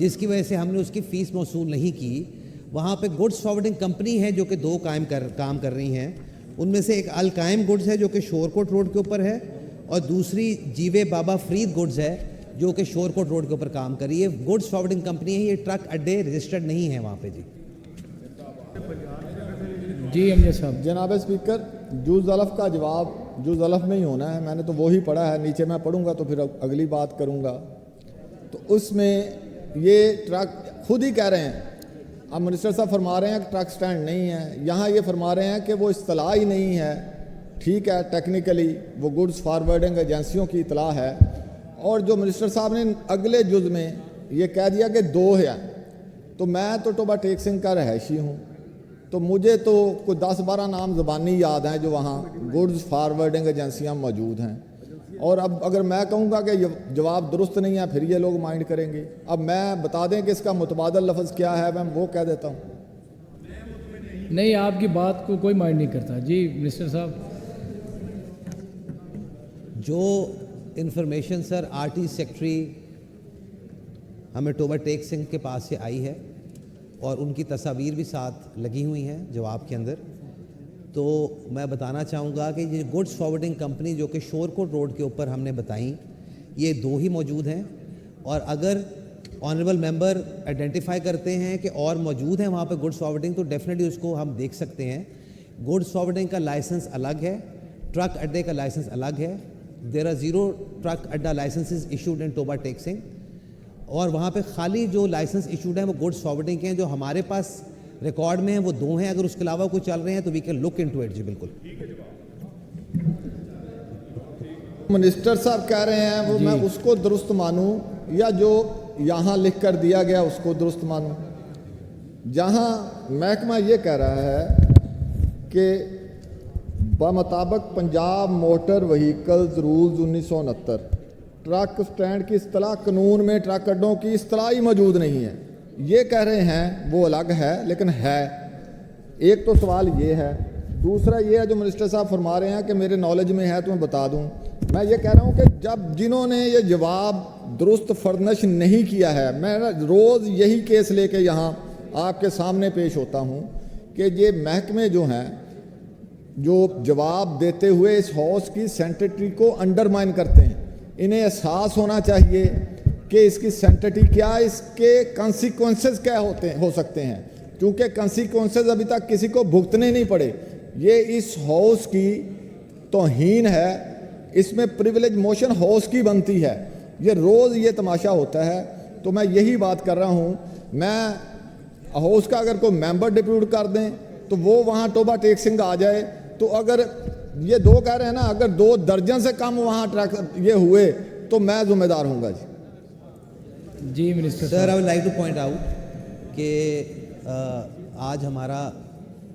جس کی وجہ سے ہم نے اس کی فیس موصول نہیں کی. وہاں پہ گڈس فارورڈنگ کمپنی ہے جو کہ دو کام کر رہی ہیں. ان میں سے ایک القائم گڈز ہے جو کہ شورکوٹ روڈ کے اوپر ہے, اور دوسری جیوے بابا فرید گڈز ہے جو کہ شورکوٹ روڈ کے اوپر کام کر رہی ہے. گڈس فارورڈنگ کمپنی ہے, یہ ٹرک اڈے رجسٹرڈ نہیں ہے وہاں پہ. جی امجد صاحب. جناب اسپیکر, جوز ضلف کا جواب جوز ضلف میں ہی ہونا ہے. میں نے تو وہی پڑھا ہے, نیچے میں پڑھوں گا تو پھر اگلی بات کروں گا. تو اس میں یہ ٹرک خود ہی کہہ رہے ہیں, اب منسٹر صاحب فرما رہے ہیں کہ ٹرک سٹینڈ نہیں ہے, یہاں یہ فرما رہے ہیں کہ وہ اصطلاح ہی نہیں ہے. ٹھیک ہے, ٹیکنیکلی وہ گڈز فارورڈنگ ایجنسیوں کی اطلاع ہے. اور جو منسٹر صاحب نے اگلے جز میں یہ کہہ دیا کہ 2 ہے, تو میں تو ٹوبا ٹیک سنگھ کا رہائشی ہوں, تو مجھے تو کوئی 10-12 نام زبانی یاد ہیں جو وہاں گڈز فارورڈنگ ایجنسیاں موجود ہیں. اور اب اگر میں کہوں گا کہ یہ جواب درست نہیں ہے پھر یہ لوگ مائنڈ کریں گے. اب میں بتا دیں کہ اس کا متبادل لفظ کیا ہے, میں وہ کہہ دیتا ہوں. نہیں, آپ کی بات کو کوئی مائنڈ نہیں کرتا. جی منسٹر صاحب. جو انفارمیشن سر RT سیکٹری ہمیں ٹوبا ٹیک سنگھ کے پاس سے آئی ہے, اور ان کی تصاویر بھی ساتھ لگی ہوئی ہیں جواب کے اندر, تو میں بتانا چاہوں گا کہ یہ گڈس فارورڈنگ کمپنی جو کہ شورکوٹ روڈ کے اوپر ہم نے بتائیں, یہ 2 ہی موجود ہیں. اور اگر آنریبل ممبر آئیڈینٹیفائی کرتے ہیں کہ اور موجود ہیں وہاں پہ گڈس فارورڈنگ, تو ڈیفینیٹلی اس کو ہم دیکھ سکتے ہیں. گڈس فارورڈنگ کا لائسنس الگ ہے, ٹرک اڈے کا لائسنس الگ ہے. دیر آر 0 ٹرک اڈا لائسنسز ایشوڈ ان ٹوبا ٹیک سنگھ, اور وہاں پہ خالی جو لائسنس ایشوڈ ہیں وہ گڈس فارورڈنگ کے ہیں. جو ہمارے پاس ریکارڈ میں ہیں وہ 2 ہیں. اگر اس کے علاوہ کوئی چل رہے ہیں تو we can look into it. جی بالکل. منسٹر صاحب کہہ رہے ہیں وہ میں اس کو درست مانوں یا جو یہاں لکھ کر دیا گیا اس کو درست مانوں. جہاں محکمہ یہ کہہ رہا ہے کہ بمطابق Punjab motor vehicles rules 1969 truck stand کی اصطلاح قانون میں ٹرک اڈوں کی اصطلاح ہی موجود نہیں ہے. یہ کہہ رہے ہیں وہ الگ ہے لیکن ہے. ایک تو سوال یہ ہے. دوسرا یہ ہے جو منسٹر صاحب فرما رہے ہیں کہ میرے نالج میں ہے تو میں بتا دوں. میں یہ کہہ رہا ہوں کہ جب جنہوں نے یہ جواب درست فرنش نہیں کیا ہے, میں روز یہی کیس لے کے یہاں آپ کے سامنے پیش ہوتا ہوں کہ یہ محکمے جو ہیں جو جواب دیتے ہوئے اس ہاؤس کی سینٹیٹی کو انڈرمائن کرتے ہیں, انہیں احساس ہونا چاہیے کہ اس کی سینٹیٹی کیا, اس کے کنسیکوینسز کیا ہو سکتے ہیں, کیونکہ کنسیکوینسز ابھی تک کسی کو بھگتنے نہیں پڑے. یہ اس ہاؤس کی توہین ہے, اس میں پریویلیج موشن ہاؤس کی بنتی ہے. یہ روز یہ تماشا ہوتا ہے. تو میں یہی بات کر رہا ہوں, میں ہاؤس کا اگر کوئی ممبر ڈپیوٹ کر دیں تو وہ وہاں ٹوبا ٹیک سنگھ آ جائے, تو اگر یہ 2 کہہ رہے ہیں نا, اگر 2 درجن سے کم وہاں ٹرک یہ ہوئے تو میں ذمہ دار ہوں گا. جی minister sir, I would like to point out کہ آج ہمارا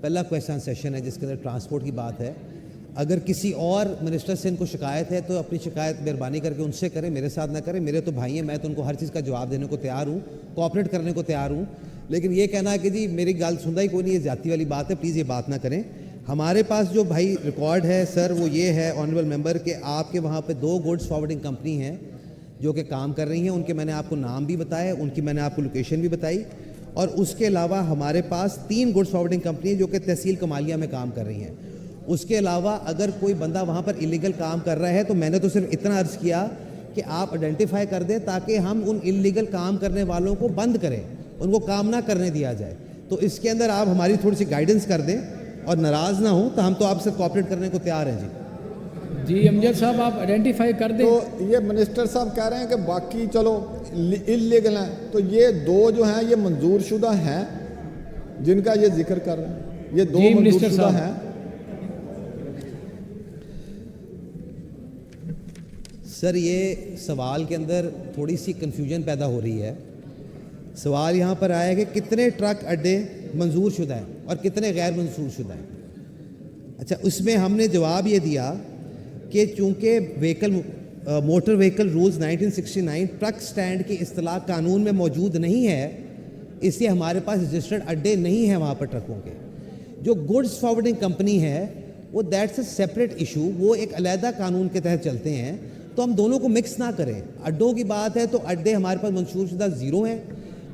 پہلا کویسچن سیشن ہے جس کے اندر ٹرانسپورٹ کی بات ہے. اگر کسی اور منسٹر سے ان کو شکایت ہے تو اپنی شکایت مہربانی کر کے ان سے کریں, میرے ساتھ نہ کریں. میرے تو بھائی ہیں, میں تو ان کو ہر چیز کا جواب دینے کو تیار ہوں, کوآپریٹ کرنے کو تیار ہوں. لیکن یہ کہنا ہے کہ جی میری گال سنتا ہی کوئی نہیں, یہ زیادتی والی بات ہے, پلیز یہ بات نہ کریں. ہمارے پاس جو بھائی ریکارڈ ہے سر وہ یہ ہے آنریبل ممبر کہ آپ کے وہاں پہ 2 گڈس فارورڈنگ کمپنی ہیں جو کہ کام کر رہی ہیں. ان کے میں نے آپ کو نام بھی بتایا, ان کی میں نے آپ کو لوکیشن بھی بتائی. اور اس کے علاوہ ہمارے پاس 3 گڈس فارورڈنگ کمپنی ہیں جو کہ تحصیل کمالیہ میں کام کر رہی ہیں. اس کے علاوہ اگر کوئی بندہ وہاں پر ایلیگل کام کر رہا ہے تو میں نے تو صرف اتنا عرض کیا کہ آپ آئیڈینٹیفائی کر دیں تاکہ ہم ان ایلیگل کام کرنے والوں کو بند کریں, ان کو کام نہ کرنے دیا جائے. تو اس کے اندر آپ ہماری تھوڑی سی گائیڈنس کر دیں اور ناراض نہ ہوں, تو ہم تو آپ سے کوآپریٹ کرنے کو تیار ہیں. جی امجد صاحب آپ آئیڈینٹیفائی کر دیں. تو یہ منسٹر صاحب کہہ رہے ہیں کہ باقی چلو انلیگل ہیں, تو یہ 2 جو ہیں یہ منظور شدہ ہیں جن کا یہ ذکر کر رہے ہیں, یہ 2 منظور شدہ ہیں. سر یہ سوال کے اندر تھوڑی سی کنفیوژن پیدا ہو رہی ہے. سوال یہاں پر آیا کہ کتنے ٹرک اڈے منظور شدہ ہیں اور کتنے غیر منظور شدہ ہیں. اچھا, اس میں ہم نے جواب یہ دیا کہ چونکہ motor vehicle rules 1969 truck stand کی اصطلاح قانون میں موجود نہیں ہے, اس لیے ہمارے پاس رجسٹرڈ اڈے نہیں ہیں وہاں پر ٹرکوں کے. جو گڈس فارورڈنگ کمپنی ہے وہ دیٹس اے سیپریٹ ایشو, وہ ایک علیحدہ قانون کے تحت چلتے ہیں. تو ہم دونوں کو مکس نہ کریں. اڈوں کی بات ہے تو اڈے ہمارے پاس منظور شدہ 0 ہیں,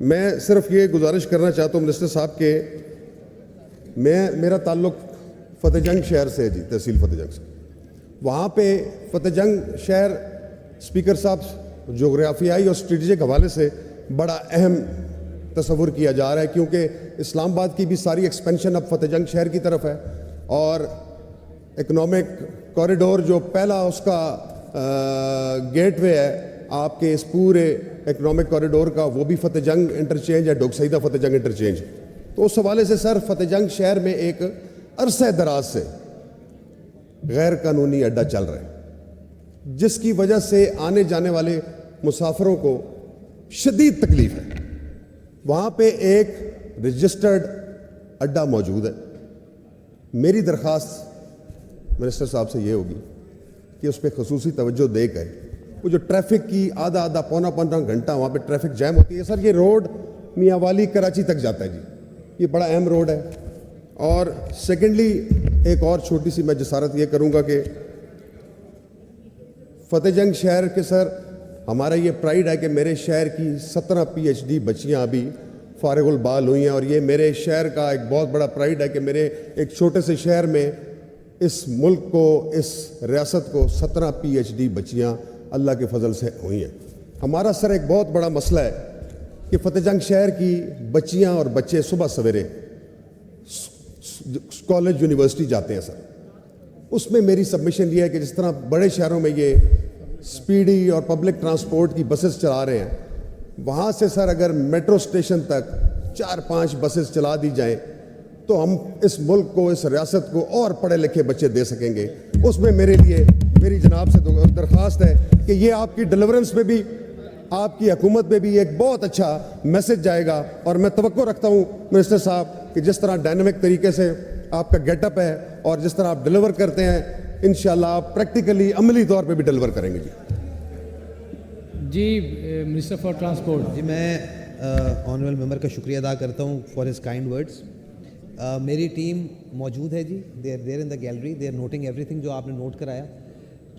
میں صرف یہ گزارش کرنا چاہتا ہوں منسٹر صاحب کہ میرا تعلق فتح جنگ شہر سے ہے جی، تحصیل فتح جنگ سے. وہاں پہ فتح جنگ شہر اسپیکر صاحب جغرافیائی اور اسٹریٹجک حوالے سے بڑا اہم تصور کیا جا رہا ہے، کیونکہ اسلام آباد کی بھی ساری ایکسپینشن اب فتح جنگ شہر کی طرف ہے، اور اکنامک کوریڈور جو پہلا اس کا گیٹ وے ہے آپ کے اس پورے اکنامک کوریڈور کا، وہ بھی فتح جنگ انٹرچینج ہے، ڈوک سیدہ فتح جنگ انٹرچینج. تو اس حوالے سے سر فتح جنگ شہر میں ایک عرصہ دراز سے غیر قانونی اڈہ چل رہا ہے، جس کی وجہ سے آنے جانے والے مسافروں کو شدید تکلیف ہے. وہاں پہ ایک رجسٹرڈ اڈہ موجود ہے. میری درخواست منسٹر صاحب سے یہ ہوگی کہ اس پہ خصوصی توجہ دے کر وہ جو ٹریفک کی آدھا پونا گھنٹہ وہاں پہ ٹریفک جیم ہوتی ہے. سر یہ روڈ میاں والی کراچی تک جاتا ہے جی، یہ بڑا اہم روڈ ہے. اور سیکنڈلی ایک اور چھوٹی سی میں جسارت یہ کروں گا کہ فتح جنگ شہر کے سر ہمارا یہ پرائیڈ ہے کہ میرے شہر کی 17 PhD بچیاں ابھی فارغ البال ہوئی ہیں، اور یہ میرے شہر کا ایک بہت بڑا پرائیڈ ہے کہ میرے ایک چھوٹے سے شہر میں اس ملک کو، اس ریاست کو 17 PhD بچیاں اللہ کے فضل سے ہوئی ہیں. ہمارا سر ایک بہت بڑا مسئلہ ہے کہ فتح جنگ شہر کی بچیاں اور بچے صبح سویرے کالج یونیورسٹی جاتے ہیں. سر اس میں میری سبمیشن یہ ہے کہ جس طرح بڑے شہروں میں یہ سپیڈی اور پبلک ٹرانسپورٹ کی بسز چلا رہے ہیں، وہاں سے سر اگر میٹرو اسٹیشن تک 4-5 بسز چلا دی جائیں تو ہم اس ملک کو، اس ریاست کو اور پڑھے لکھے بچے دے سکیں گے. اس میں میری جناب سے درخواست ہے کہ یہ آپ کی ڈیلیورنس میں بھی، آپ کی حکومت میں بھی ایک بہت اچھا میسج جائے گا. اور میں توقع رکھتا ہوں منسٹر صاحب کہ جس طرح ڈائنامک طریقے سے آپ کا گیٹ اپ ہے اور جس طرح آپ ڈیلیور کرتے ہیں، انشاءاللہ آپ پریکٹیکلی عملی طور پہ بھی ڈیلیور کریں گے. جی منسٹر فار ٹرانسپورٹ. جی میں آنریبل ممبر کا شکریہ ادا کرتا ہوں فار ہز کائنڈ ورڈز. میری ٹیم موجود ہے جی، they are there in the gallery, they are noting everything جو آپ نے نوٹ کرایا،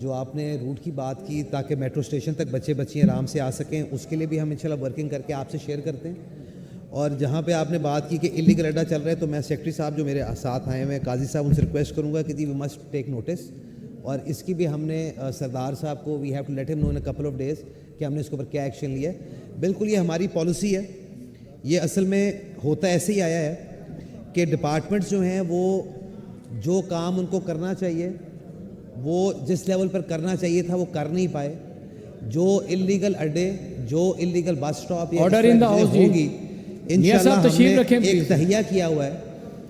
جو آپ نے روٹ کی بات کی تاکہ میٹرو اسٹیشن تک بچے بچیاں آرام سے آ سکیں، اس کے لیے بھی ہم انشاءاللہ ورکنگ کر کے آپ سے شیئر کرتے ہیں. اور جہاں پہ آپ نے بات کی کہ انلیگل اڈا چل رہا ہے، تو میں سیکرٹری صاحب جو میرے ساتھ آئے ہیں، قاضی صاحب، ان سے ریکویسٹ کروں گا کہ وی مسٹ ٹیک نوٹس. اور اس کی بھی ہم نے سردار صاحب کو وی ہیو ٹو لیٹ ہم نو ان کپل آف ڈیز کہ ہم نے اس کے اوپر کیا ایکشن لیا ہے. بالکل یہ ہماری پالیسی ہے. یہ اصل میں ہوتا ایسے ہی آیا ہے کہ ڈپارٹمنٹس جو ہیں وہ جو کام ان کو کرنا چاہیے، وہ جس لیول پر کرنا چاہیے تھا وہ کر نہیں پائے. جو انلیگل اڈے، جو انلیگل بس اسٹاپ ہوگی، انشاءاللہ ہم نے ایک تہیہ کیا ہوا ہے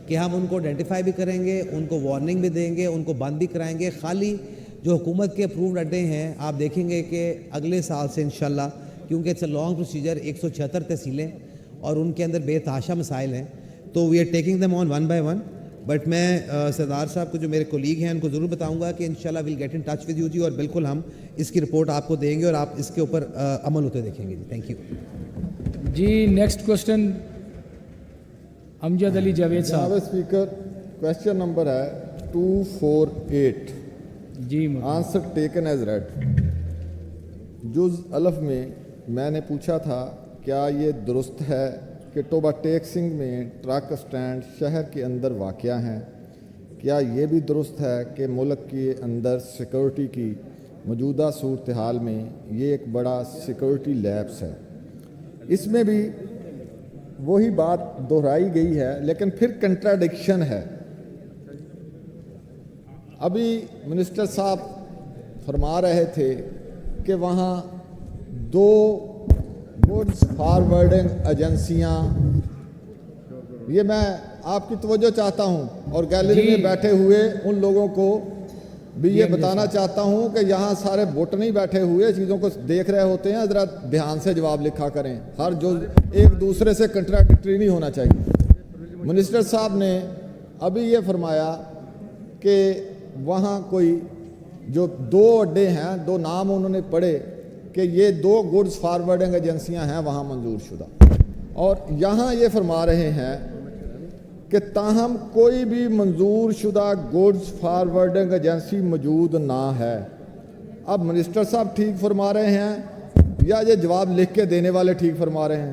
کہ ہم ان کو آئیڈینٹیفائی بھی کریں گے، ان کو وارننگ بھی دیں گے، ان کو بند بھی کرائیں گے. خالی جو حکومت کے اپرووڈ اڈے ہیں، آپ دیکھیں گے کہ اگلے سال سے انشاءاللہ، کیونکہ اٹس اے لانگ پروسیجر، 176 تحصیلیں اور ان کے اندر بے تحاشا مسائل ہیں، تو we are taking them on one by one. But میں سردار صاحب کو جو میرے کولیگ ہیں ان کو ضرور بتاؤں گا کہ انشاءاللہ we'll get in touch with you جی، اور بالکل ہم اس کی رپورٹ آپ کو دیں گے اور آپ اس کے اوپر عمل ہوتے دیکھیں گے جی. تھینک یو جی. نیکسٹ کوشچن امجد علی جاوید صاحب. جناب اسپیکر، کوشچن نمبر ہے 248. جی آنسر ٹیکن ایز ریڈ. جز الف میں نے پوچھا تھا کیا یہ درست ہے کہ ٹوبا ٹیکسنگ میں ٹرک اسٹینڈ شہر کے اندر واقع ہیں؟ کیا یہ بھی درست ہے کہ ملک کے اندر سیکورٹی کی موجودہ صورتحال میں یہ ایک بڑا سیکورٹی لیپس ہے؟ اس میں بھی وہی بات دہرائی گئی ہے لیکن پھر کنٹراڈکشن ہے. ابھی منسٹر صاحب فرما رہے تھے کہ وہاں 2 گڈس فارورڈنگ ایجنسیاں، یہ میں آپ کی توجہ چاہتا ہوں اور گیلری میں بیٹھے ہوئے ان لوگوں کو بھی یہ بتانا چاہتا ہوں کہ یہاں سارے ووٹر نہیں بیٹھے ہوئے، چیزوں کو دیکھ رہے ہوتے ہیں، ذرا دھیان سے جواب لکھا کریں، ہر جو ایک دوسرے سے کنٹراڈکٹری نہیں ہونا چاہیے. منسٹر صاحب نے ابھی یہ فرمایا کہ وہاں کوئی جو 2 اڈے ہیں، 2 نام انہوں نے پڑھے کہ یہ 2 گڈس فارورڈنگ ایجنسیاں ہیں وہاں منظور شدہ، اور یہاں یہ فرما رہے ہیں کہ تاہم کوئی بھی منظور شدہ گڈس فارورڈنگ ایجنسی موجود نہ ہے. اب منسٹر صاحب ٹھیک فرما رہے ہیں یا یہ جواب لکھ کے دینے والے ٹھیک فرما رہے ہیں؟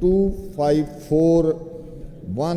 2541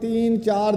3-4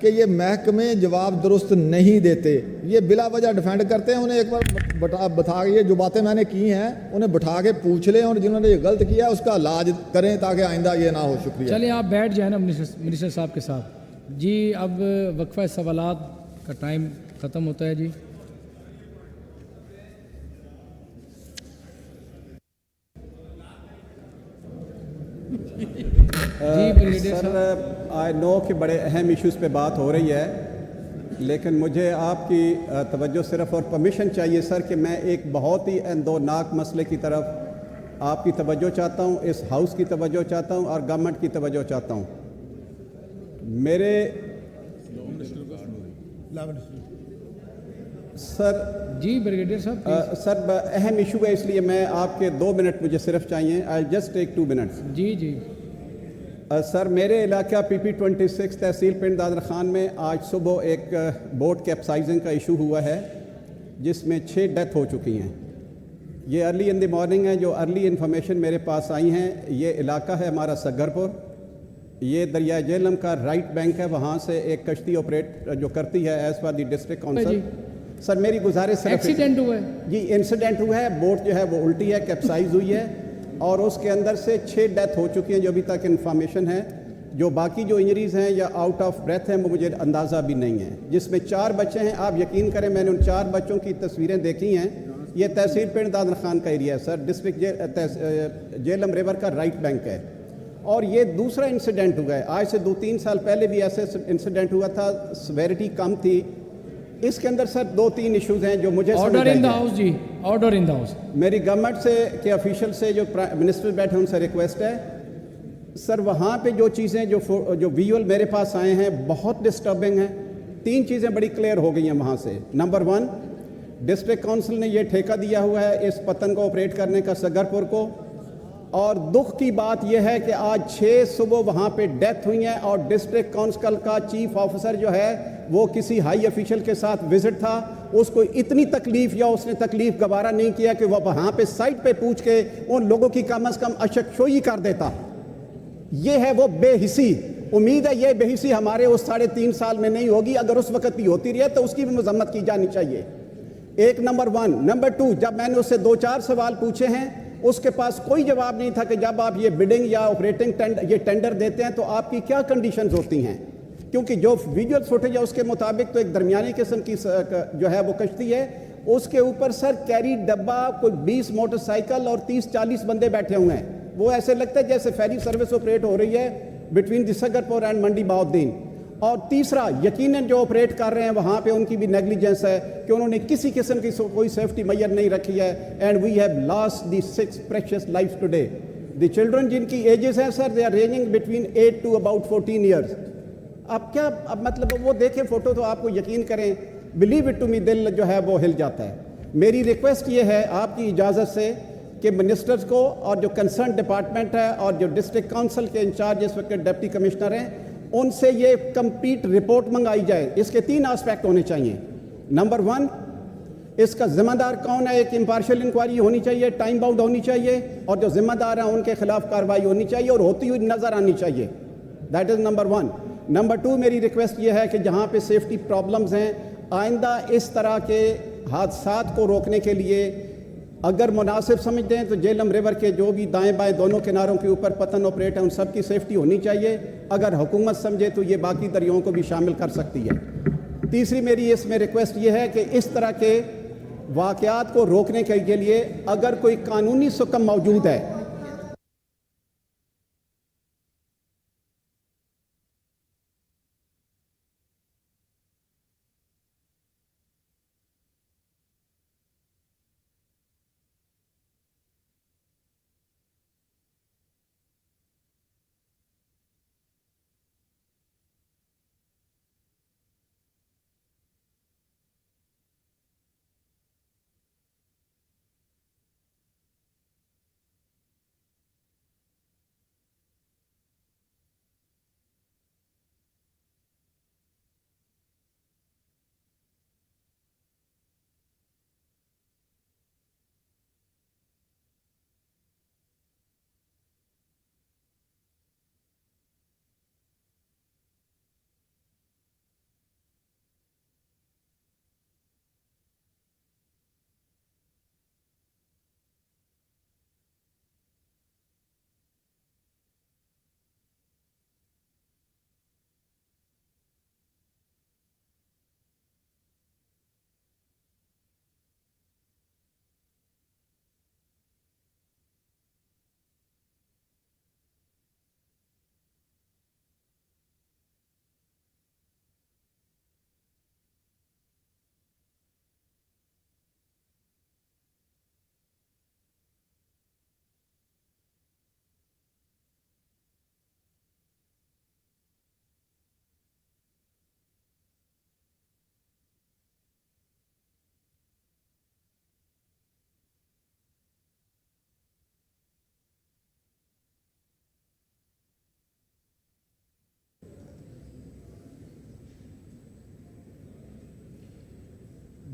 کہ یہ محکمے جواب درست نہیں دیتے, یہ بلا وجہ ڈیفینڈ کرتے ہیں. انہیں ایک بار بتا کے, یہ جو باتیں میں نے کی ہیں انہیں بٹھا کے پوچھ لیں, اور جنہوں نے یہ غلط کیا اس کا علاج کریں تاکہ آئندہ یہ نہ ہو. شکریہ. چلیں آپ بیٹھ جائیں نا منسٹر صاحب کے ساتھ. جی اب وقفہ سوالات کا ٹائم ختم ہوتا ہے. جی سر آئی نو کہ بڑے اہم ایشوز پہ بات ہو رہی ہے, لیکن مجھے آپ کی توجہ صرف اور پرمیشن چاہیے سر کہ میں ایک بہت ہی اندوناک مسئلے کی طرف آپ کی توجہ چاہتا ہوں, اس ہاؤس کی توجہ چاہتا ہوں اور گورنمنٹ کی توجہ چاہتا ہوں. میرے سر جی بریگیڈیئر صاحب سر اہم ایشو ہے, اس لیے میں آپ کے 2 منٹ مجھے صرف چاہیے. I just take 2 minutes. جی جی سر میرے علاقہ PP26 تحصیل پنڈ دادر خان میں آج صبح ایک بوٹ کیپسائزنگ کا ایشو ہوا ہے جس میں 6 ڈیتھ ہو چکی ہیں. یہ ارلی ان دی مارننگ ہے, جو ارلی انفارمیشن میرے پاس آئی ہیں. یہ علاقہ ہے ہمارا سگرپور, یہ دریائے جہلم کا رائٹ بینک ہے, وہاں سے ایک کشتی آپریٹ جو کرتی ہے as per the district council. Sir میری گزارش صرف ایکسیڈنٹ ہوا ہے. جی انسیڈنٹ ہوا ہے, بوٹ جو ہے وہ الٹی ہے, کیپسائز ہوئی ہے اور اس کے اندر سے 6 ڈیتھ ہو چکی ہیں جو ابھی تک انفارمیشن ہے. جو باقی جو انجریز ہیں یا آؤٹ آف بریتھ ہیں وہ مجھے اندازہ بھی نہیں ہے, جس میں 4 بچے ہیں. آپ یقین کریں میں نے ان 4 بچوں کی تصویریں دیکھی ہیں. یہ تحصیل پنڈ دادر خان کا ایریا ہے سر, ڈسٹرکٹ جہلم ریور کا رائٹ بینک ہے. اور یہ دوسرا انسیڈنٹ ہوا ہے. آج سے 2-3 سال پہلے بھی ایسے انسیڈنٹ ہوا تھا, سیویرٹی کم تھی. اس کے اندر سر 2-3 ایشوز ہیں جو مجھے آرڈر ان دا ہاؤس. جی آرڈر ان دا ہاؤس. میری گورنمنٹ سے کے آفیشل سے جو منسٹر بیٹھے ان سے ریکویسٹ ہے سر, وہاں پہ جو چیزیں جو ویژول میرے پاس آئے ہیں بہت ڈسٹربنگ ہیں. 3 چیزیں بڑی کلیئر ہو گئی ہیں وہاں سے. نمبر 1, ڈسٹرکٹ کونسل نے یہ ٹھیکہ دیا ہوا ہے اس پتن کو آپریٹ کرنے کا سگرپور کو, اور دکھ کی بات یہ ہے کہ آج 6 صبح وہاں پہ ڈیتھ ہوئی ہیں اور ڈسٹرکٹ کونسل کا چیف آفیسر جو ہے وہ کسی ہائی افیشل کے ساتھ وزٹ تھا. اس کو اتنی تکلیف یا اس نے تکلیف گوارا نہیں کیا کہ وہ وہاں پہ سائٹ پہ پوچھ کے ان لوگوں کی کم از کم اشکشوئی کر دیتا. یہ ہے وہ بے حسی. امید ہے یہ بے حسی ہمارے اس 3.5 سال میں نہیں ہوگی. اگر اس وقت بھی ہوتی رہی تو اس کی بھی مذمت کی جانی چاہیے. ایک نمبر 1. نمبر 2, جب میں نے اس سے 2-4 سوال پوچھے ہیں اس کے پاس کوئی جواب نہیں تھا کہ جب آپ یہ بڈنگ یا آپریٹنگ یہ ٹینڈر دیتے ہیں تو آپ کی کیا کنڈیشنز ہوتی ہیں, کیونکہ جو ویژول فوٹیج ہے اس کے مطابق تو ایک درمیانی قسم کی جو ہے وہ کشتی ہے. اس کے اوپر سر کیری ڈبہ کوئی 20 موٹر سائیکل اور 30-40 بندے بیٹھے ہوئے ہیں. وہ ایسے لگتا ہے جیسے فیری سروس آپریٹ ہو رہی ہے بٹوین دی سگرپور اینڈ منڈی بہاؤالدین. اور تیسرا, یقیناً جو آپریٹ کر رہے ہیں وہاں پہ ان کی بھی نیگلیجنس ہے کہ انہوں نے کسی قسم کی کوئی سیفٹی میئر نہیں رکھی ہے. And we have lost the 6 precious life today. The children جن کی ایجز ہیں sir they are ranging between 8 to about 14 years. اب کیا مطلب وہ دیکھیں فوٹو تو آپ کو یقین کریں, بلیو اٹ ٹو می, دل جو ہے وہ ہل جاتا ہے. میری ریکویسٹ یہ ہے آپ کی اجازت سے کہ منسٹرز کو اور جو کنسرن ڈپارٹمنٹ ہے اور جو ڈسٹرکٹ کونسل کے انچارج اس وقت ڈپٹی کمشنر ہیں ان سے یہ کمپلیٹ رپورٹ منگائی جائے. اس کے 3 آسپیکٹ ہونے چاہیے. نمبر 1, اس کا ذمہ دار کون ہے, ایک امپارشل انکوائری ہونی چاہیے, ٹائم باؤنڈ ہونی چاہیے, اور جو ذمہ دار ہیں ان کے خلاف کارروائی ہونی چاہیے اور ہوتی ہوئی نظر آنی چاہیے. That is number 1. نمبر 2, میری ریکویسٹ یہ ہے کہ جہاں پہ سیفٹی پرابلمز ہیں آئندہ اس طرح کے حادثات کو روکنے کے لیے اگر مناسب سمجھتے ہیں تو جہلم ریور کے جو بھی دائیں بائیں دونوں کناروں کے اوپر پتن آپریٹ ہیں ان سب کی سیفٹی ہونی چاہیے. اگر حکومت سمجھے تو یہ باقی دریاؤں کو بھی شامل کر سکتی ہے. تیسری میری اس میں ریکویسٹ یہ ہے کہ اس طرح کے واقعات کو روکنے کے لیے اگر کوئی قانونی سکم موجود ہے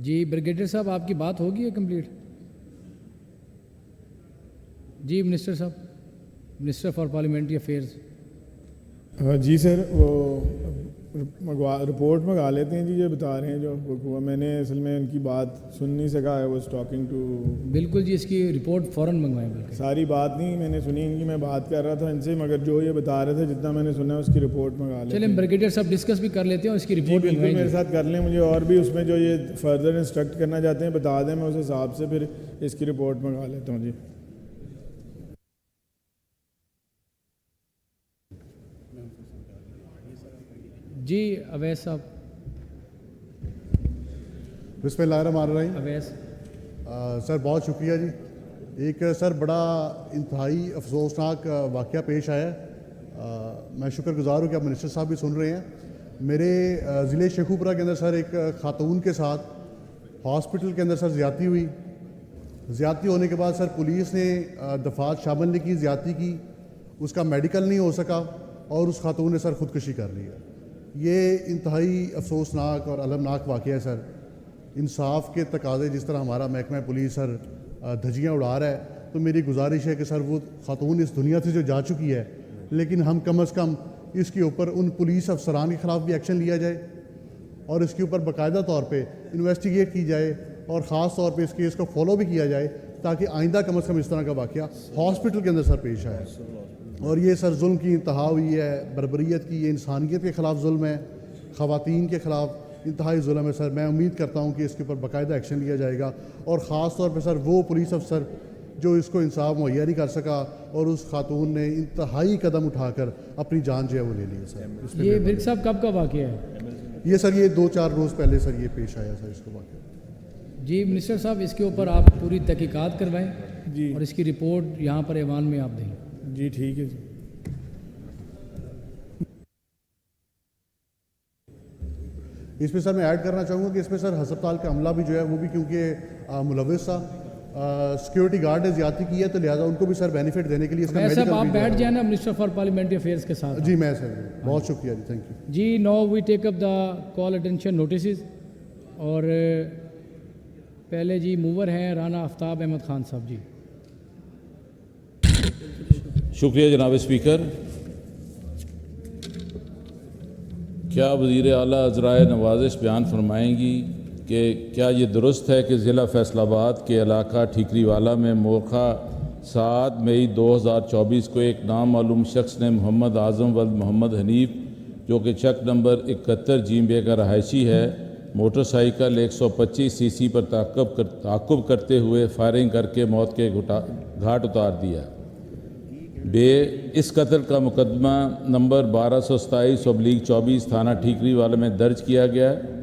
جی بریگیڈیئر صاحب آپ کی بات ہوگی ہے کمپلیٹ؟ جی منسٹر صاحب، منسٹر فار پارلیمنٹری افیئرز۔ جی سر، وہ رپورٹ منگا لیتے ہیں جی، یہ بتا رہے ہیں جو ہوا، میں نے اصل میں ان کی بات سن نہیں سکا، آئی واز ٹاکنگ ٹو۔ بالکل جی، اس کی رپورٹ فوراً منگوائیں۔ بالکل ساری بات نہیں میں نے سنی ان کی، میں بات کر رہا تھا ان سے، مگر جو یہ بتا رہے تھے جتنا میں نے سنا اس کی رپورٹ منگا لیتے ہیں۔ چلیں بریگیڈیئر صاحب ڈسکس بھی کر لیتے ہیں اور اس کی رپورٹ بالکل میرے ساتھ کر لیں، مجھے اور بھی اس میں جو یہ فردر انسٹرکٹ کرنا چاہتے ہیں بتا دیں، میں اس حساب سے پھر اس کی رپورٹ منگا لیتا ہوں۔ جی جی اویس صاحب۔ بسم اللہ الرحمن الرحیم۔ اویس سر بہت شکریہ جی۔ ایک سر بڑا انتہائی افسوسناک واقعہ پیش آیا ہے، میں شکر گزار ہوں کہ آپ منسٹر صاحب بھی سن رہے ہیں۔ میرے ضلع شیخوپورہ کے اندر سر ایک خاتون کے ساتھ ہاسپٹل کے اندر سر زیادتی ہوئی، زیادتی ہونے کے بعد سر پولیس نے دفعات شامل نہیں کی، زیادتی کی، اس کا میڈیکل نہیں ہو سکا اور اس خاتون نے سر خودکشی کر لی ہے۔ یہ انتہائی افسوسناک اور المناک واقعہ ہے سر۔ انصاف کے تقاضے جس طرح ہمارا محکمہ پولیس سر دھجیاں اڑا رہا ہے، تو میری گزارش ہے کہ سر وہ خاتون اس دنیا سے جو جا چکی ہے، لیکن ہم کم از کم اس کے اوپر ان پولیس افسران کے خلاف بھی ایکشن لیا جائے اور اس کے اوپر باقاعدہ طور پہ انویسٹیگیٹ کی جائے اور خاص طور پہ اس کیس کو فالو بھی کیا جائے، تاکہ آئندہ کم از کم اس طرح کا واقعہ ہاسپٹل کے اندر سر پیش آئے۔ اور یہ سر ظلم کی انتہا ہوئی ہے، بربریت کی، یہ انسانیت کے خلاف ظلم ہے، خواتین کے خلاف انتہائی ظلم ہے سر۔ میں امید کرتا ہوں کہ اس کے اوپر باقاعدہ ایکشن لیا جائے گا، اور خاص طور پہ سر وہ پولیس افسر جو اس کو انصاف مہیا نہیں کر سکا اور اس خاتون نے انتہائی قدم اٹھا کر اپنی جان جو ہے وہ لے لی ہے سر۔ یہ برگ صاحب کب کا واقعہ ہے؟ یہ سر یہ 2-4 روز پہلے سر یہ پیش آیا سر اس کو واقعہ۔ جی منسٹر صاحب اس کے اوپر آپ پوری تحقیقات کروائیں جی، اور اس کی رپورٹ یہاں پر ایوان میں آپ دیں۔ جی ٹھیک ہے جی۔ اس میں سر میں ایڈ کرنا چاہوں گا کہ اس میں سر ہسپتال کا عملہ بھی جو ہے وہ بھی کیونکہ ملوث تھا، سیکیورٹی گارڈ نے زیادتی کی ہے، تو لہٰذا ان کو بھی سر بینیفٹ دینے کے لیے اس کا صاحب آپ بیٹھ جائیں نا منسٹر فار پارلیمنٹری افیئرز کے ساتھ۔ جی میں سر بہت شکریہ جی، تھینک یو جی۔ Now we take up the call attention notices, اور پہلے جی موور ہیں رانا آفتاب احمد خان صاحب۔ جی شکریہ جناب اسپیکر۔ کیا وزیر اعلیٰ عذرائے نوازش بیان فرمائیں گی کہ کیا یہ درست ہے کہ ضلع فیصل آباد کے علاقہ ٹھیکری والا میں مورخہ 7 مئی 2024 کو ایک نامعلوم شخص نے محمد اعظم ولد محمد حنیف، جو کہ چک نمبر 71 جیم بے کا رہائشی ہے، موٹر سائیکل 125 cc سی پر تعاقب کرتے ہوئے فائرنگ کر کے موت کے گھاٹ اتار دیا۔ اس قتل کا مقدمہ نمبر 1227/24 تھانہ ٹھیکری والے میں درج کیا گیا ہے۔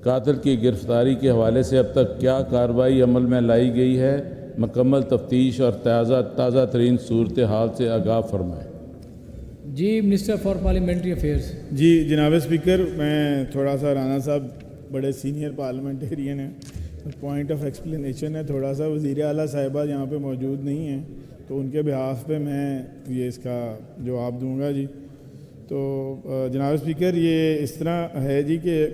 قاتل کی گرفتاری کے حوالے سے اب تک کیا کارروائی عمل میں لائی گئی ہے؟ مکمل تفتیش اور تازہ ترین صورتحال سے آگاہ فرمائیں۔ جی منسٹر فار پارلیمنٹری افیئرز۔ جی جناب اسپیکر، میں تھوڑا سا رانا صاحب بڑے سینئر پارلیمنٹیرین ہیں، پوائنٹ آف ایکسپلینیشن ہے تھوڑا سا، وزیر اعلیٰ صاحبہ یہاں پہ موجود نہیں ہیں، تو ان کے بحاف پہ میں یہ اس کا جواب دوں گا۔ جی تو جناب اسپیکر، یہ اس طرح ہے جی کہ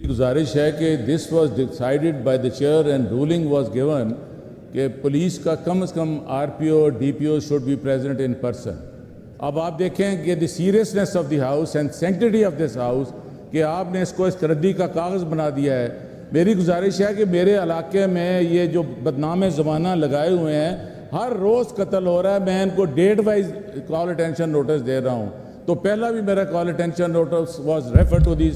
گزارش ہے کہ this was decided by the chair and ruling was given کہ پولیس کا کم از کم RPO اور DPO should be present in person. اب آپ دیکھیں کہ the seriousness of the house and sanctity of this house کہ آپ نے اس کو استردی کا کاغذ بنا دیا ہے۔ میری گزارش ہے کہ میرے علاقے میں یہ جو بدنام زمانہ لگائے ہوئے ہیں، ہر روز قتل ہو رہا ہے، میں ان کو date wise call attention notice دے رہا ہوں۔ تو پہلا بھی میرا call attention notice was refer to the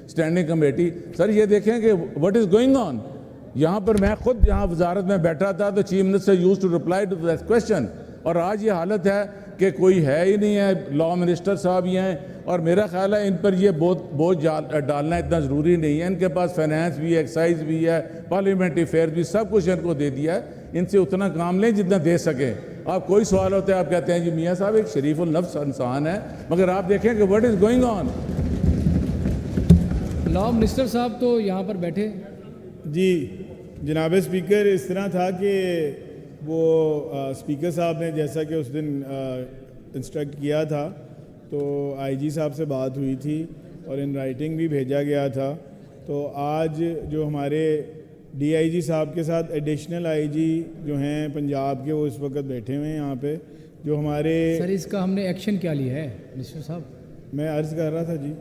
standing committee. Sir یہ دیکھیں کہ واٹ از گوئنگ آن یہاں پر۔ میں خود یہاں وزارت میں بیٹھا تھا تو chief minister use to reply to that question, اور آج یہ حالت ہے کہ کوئی ہے ہی نہیں ہے، لا منسٹر صاحب ہی ہیں، اور میرا خیال ہے ان پر یہ بوجھ ڈالنا اتنا ضروری نہیں ہے۔ ان کے پاس فائنانس بھی ہے، ایکسائز بھی ہے، پارلیمنٹری افیئر بھی، سب کچھ ان کو دے دیا ہے۔ ان سے اتنا کام لیں جتنا دے سکیں۔ آپ کوئی سوال ہوتا ہے آپ کہتے ہیں جی میاں صاحب ایک شریف النفس انسان ہے، مگر آپ دیکھیں کہ what is going on. Law minister صاحب تو یہاں پر بیٹھے۔ جی جناب اسپیکر، اس طرح تھا کہ وہ اسپیکر صاحب نے جیسا کہ اس دن انسٹرکٹ کیا تھا، تو آئی جی صاحب سے بات ہوئی تھی اور ان رائٹنگ بھی بھیجا گیا تھا. تو آج جو ہمارے ڈی آئی جی صاحب کے ساتھ ایڈیشنل آئی جی جو ہیں پنجاب کے وہ اس وقت بیٹھے ہوئے ہیں یہاں پہ, جو ہمارے سر اس کا ہم نے ایکشن کیا لیا ہے منسٹر صاحب؟ میں عرض کر رہا تھا جی,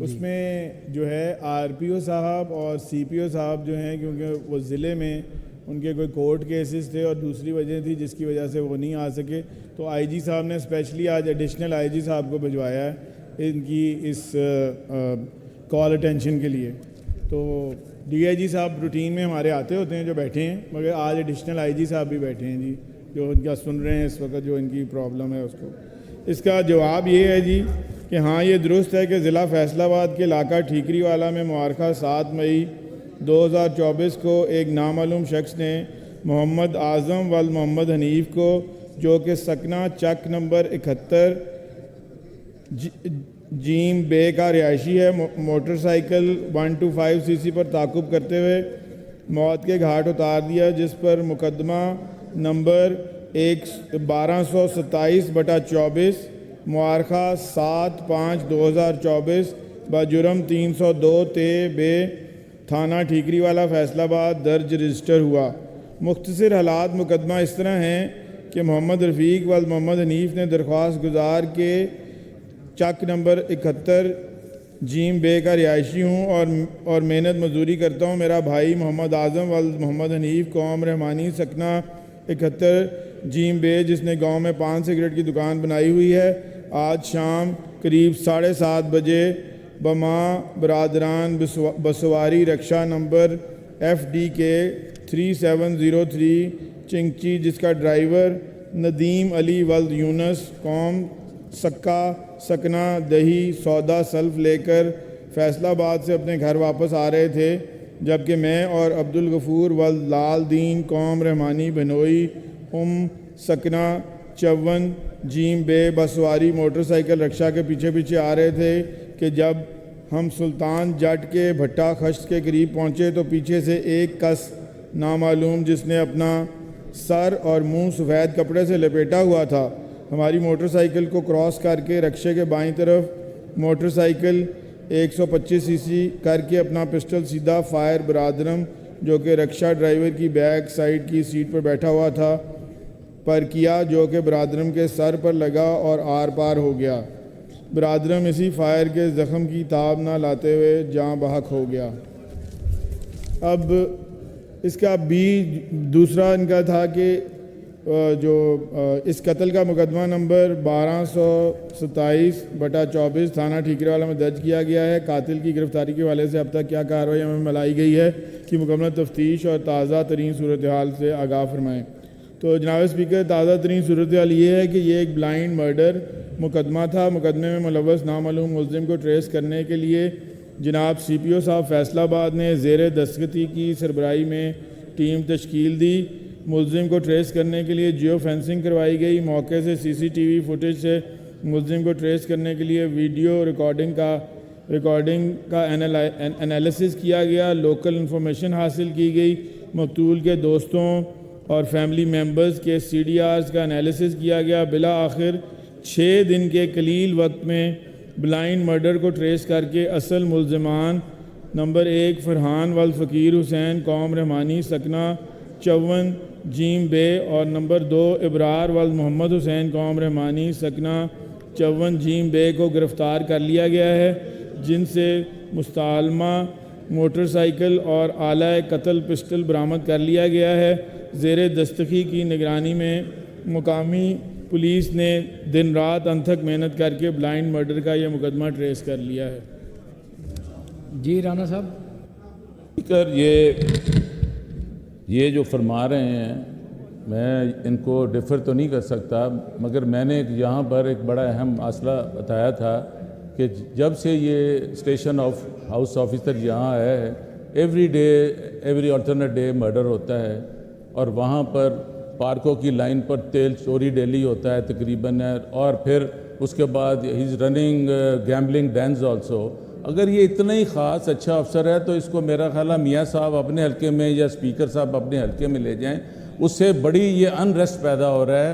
اس میں جو ہے آر پی او صاحب اور سی پی او صاحب جو ہیں, کیونکہ وہ ضلع میں ان کے کوئی کورٹ کیسز تھے اور دوسری وجہ تھی جس کی وجہ سے وہ نہیں آ سکے, تو آئی جی صاحب نے اسپیشلی آج ایڈیشنل آئی جی صاحب کو بھجوایا ہے ان کی اس کال اٹینشن کے لیے. تو ڈی آئی جی صاحب روٹین میں ہمارے آتے ہوتے ہیں جو بیٹھے ہیں, مگر آج ایڈیشنل آئی جی صاحب بھی بیٹھے ہیں جی, جو ان کا سن رہے ہیں اس وقت جو ان کی پرابلم ہے اس کو. اس کا جواب یہ ہے جی کہ ہاں یہ درست ہے کہ ضلع فیصل آباد کے علاقہ ٹھیکری والا میں مؤرخہ 7 مئی 2024 کو ایک نامعلوم شخص نے محمد اعظم ول محمد حنیف کو, جو کہ سکنہ چک نمبر 71 جیم بے کا رہائشی ہے, موٹر سائیکل 125 سی سی پر تعاقب کرتے ہوئے موت کے گھاٹ اتار دیا, جس پر مقدمہ نمبر 1227/24 مؤرخہ 7/5/2024 بجرم 302 بے تھانہ ٹھیکری والا فیصل آباد درج رجسٹر ہوا. مختصر حالات مقدمہ اس طرح ہیں کہ محمد رفیق ول محمد حنیف نے درخواست گزار کے چک نمبر 71 جیم بے کا رہائشی ہوں اور محنت مزدوری کرتا ہوں. میرا بھائی محمد اعظم ول محمد حنیف قوم رحمانی سکنہ 71 جیم بے, جس نے گاؤں میں پان سگریٹ کی دکان بنائی ہوئی ہے, آج شام قریب 7:30 بجے بما برادران بسواری رکشہ نمبر FDK 3703 چنگچی, جس کا ڈرائیور ندیم علی ولد یونس قوم سکا سکنہ دہی سودا سلف لے کر فیصل آباد سے اپنے گھر واپس آ رہے تھے, جبکہ میں اور عبدالغفور ولد لال دین قوم رحمانی بنوئی سکنہ 54 جیم بے بسواری موٹر سائیکل رکشہ کے پیچھے پیچھے آ رہے تھے کہ جب ہم سلطان جٹ کے بھٹا خشت کے قریب پہنچے تو پیچھے سے ایک کس نامعلوم, جس نے اپنا سر اور منہ سفید کپڑے سے لپیٹا ہوا تھا, ہماری موٹر سائیکل کو کراس کر کے رکشے کے بائیں طرف موٹر سائیکل 125 سی سی کر کے اپنا پسٹل سیدھا فائر برادرم, جو کہ رکشہ ڈرائیور کی بیک سائیڈ کی سیٹ پر بیٹھا ہوا تھا, پر کیا, جو کہ برادرم کے سر پر لگا اور آر پار ہو گیا. برادرم اسی فائر کے زخم کی تاب نہ لاتے ہوئے جاں بحق ہو گیا. اب اس کا بھی دوسرا ان کا تھا کہ جو اس قتل کا مقدمہ نمبر 1227/24 تھانہ ٹھیکری والا میں درج کیا گیا ہے. قاتل کی گرفتاری کے حوالے سے اب تک کیا کارروائی میں لائی گئی ہے کہ مکمل تفتیش اور تازہ ترین صورتحال سے آگاہ فرمائیں. تو جناب اسپیکر, تازہ ترین صورتحال یہ ہے کہ یہ ایک بلائنڈ مرڈر مقدمہ تھا. مقدمے میں ملوث نامعلوم ملزم کو ٹریس کرنے کے لیے جناب سی پی او صاحب فیصل آباد نے زیر دستخطی کی سربراہی میں ٹیم تشکیل دی. ملزم کو ٹریس کرنے کے لیے جیو فینسنگ کروائی گئی. موقع سے CCTV فوٹیج سے ملزم کو ٹریس کرنے کے لیے ویڈیو ریکارڈنگ کا انالیسس کیا گیا. لوکل انفارمیشن حاصل کی گئی. مقتول کے دوستوں اور فیملی ممبرز کے CDRs کا انالیسس کیا گیا. بالآخر 6 دن کے قلیل وقت میں بلائنڈ مرڈر کو ٹریس کر کے اصل ملزمان نمبر 1 فرحان ول فقیر حسین قوم رحمانی سکنہ 54 جیم بے اور نمبر 2 ابرار ول محمد حسین قوم رحمانی سکنہ 54 جیم بے کو گرفتار کر لیا گیا ہے, جن سے مستعلمہ موٹر سائیکل اور آلہ قتل پسٹل برآمد کر لیا گیا ہے. زیر دستخطی کی نگرانی میں مقامی پولیس نے دن رات انتھک محنت کر کے بلائنڈ مرڈر کا یہ مقدمہ ٹریس کر لیا ہے. جی رانا صاحب. یہ جو فرما رہے ہیں میں ان کو ڈیفر تو نہیں کر سکتا, مگر میں نے یہاں پر ایک بڑا اہم مسئلہ بتایا تھا کہ جب سے یہ اسٹیشن ہاؤس آفیسر یہاں ہے, ایوری آلٹرنیٹ ڈے مرڈر ہوتا ہے, اور وہاں پر پارکوں کی لائن پر تیل چوری ڈیلی ہوتا ہے تقریباً, اور پھر اس کے بعد he is running gambling dens also. اگر یہ اتنا ہی خاص اچھا افسر ہے تو اس کو میرا خیال ہے میاں صاحب اپنے حلقے میں یا اسپیکر صاحب اپنے حلقے میں لے جائیں. اس سے بڑی یہ انریسٹ پیدا ہو رہا ہے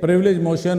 privilege motion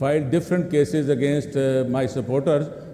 filed different cases against my supporters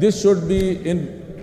this should be in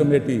committee,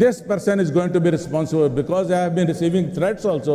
this person is going to be responsible because I have been receiving threats also.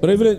privilege,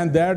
and that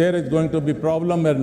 there is going to be problem and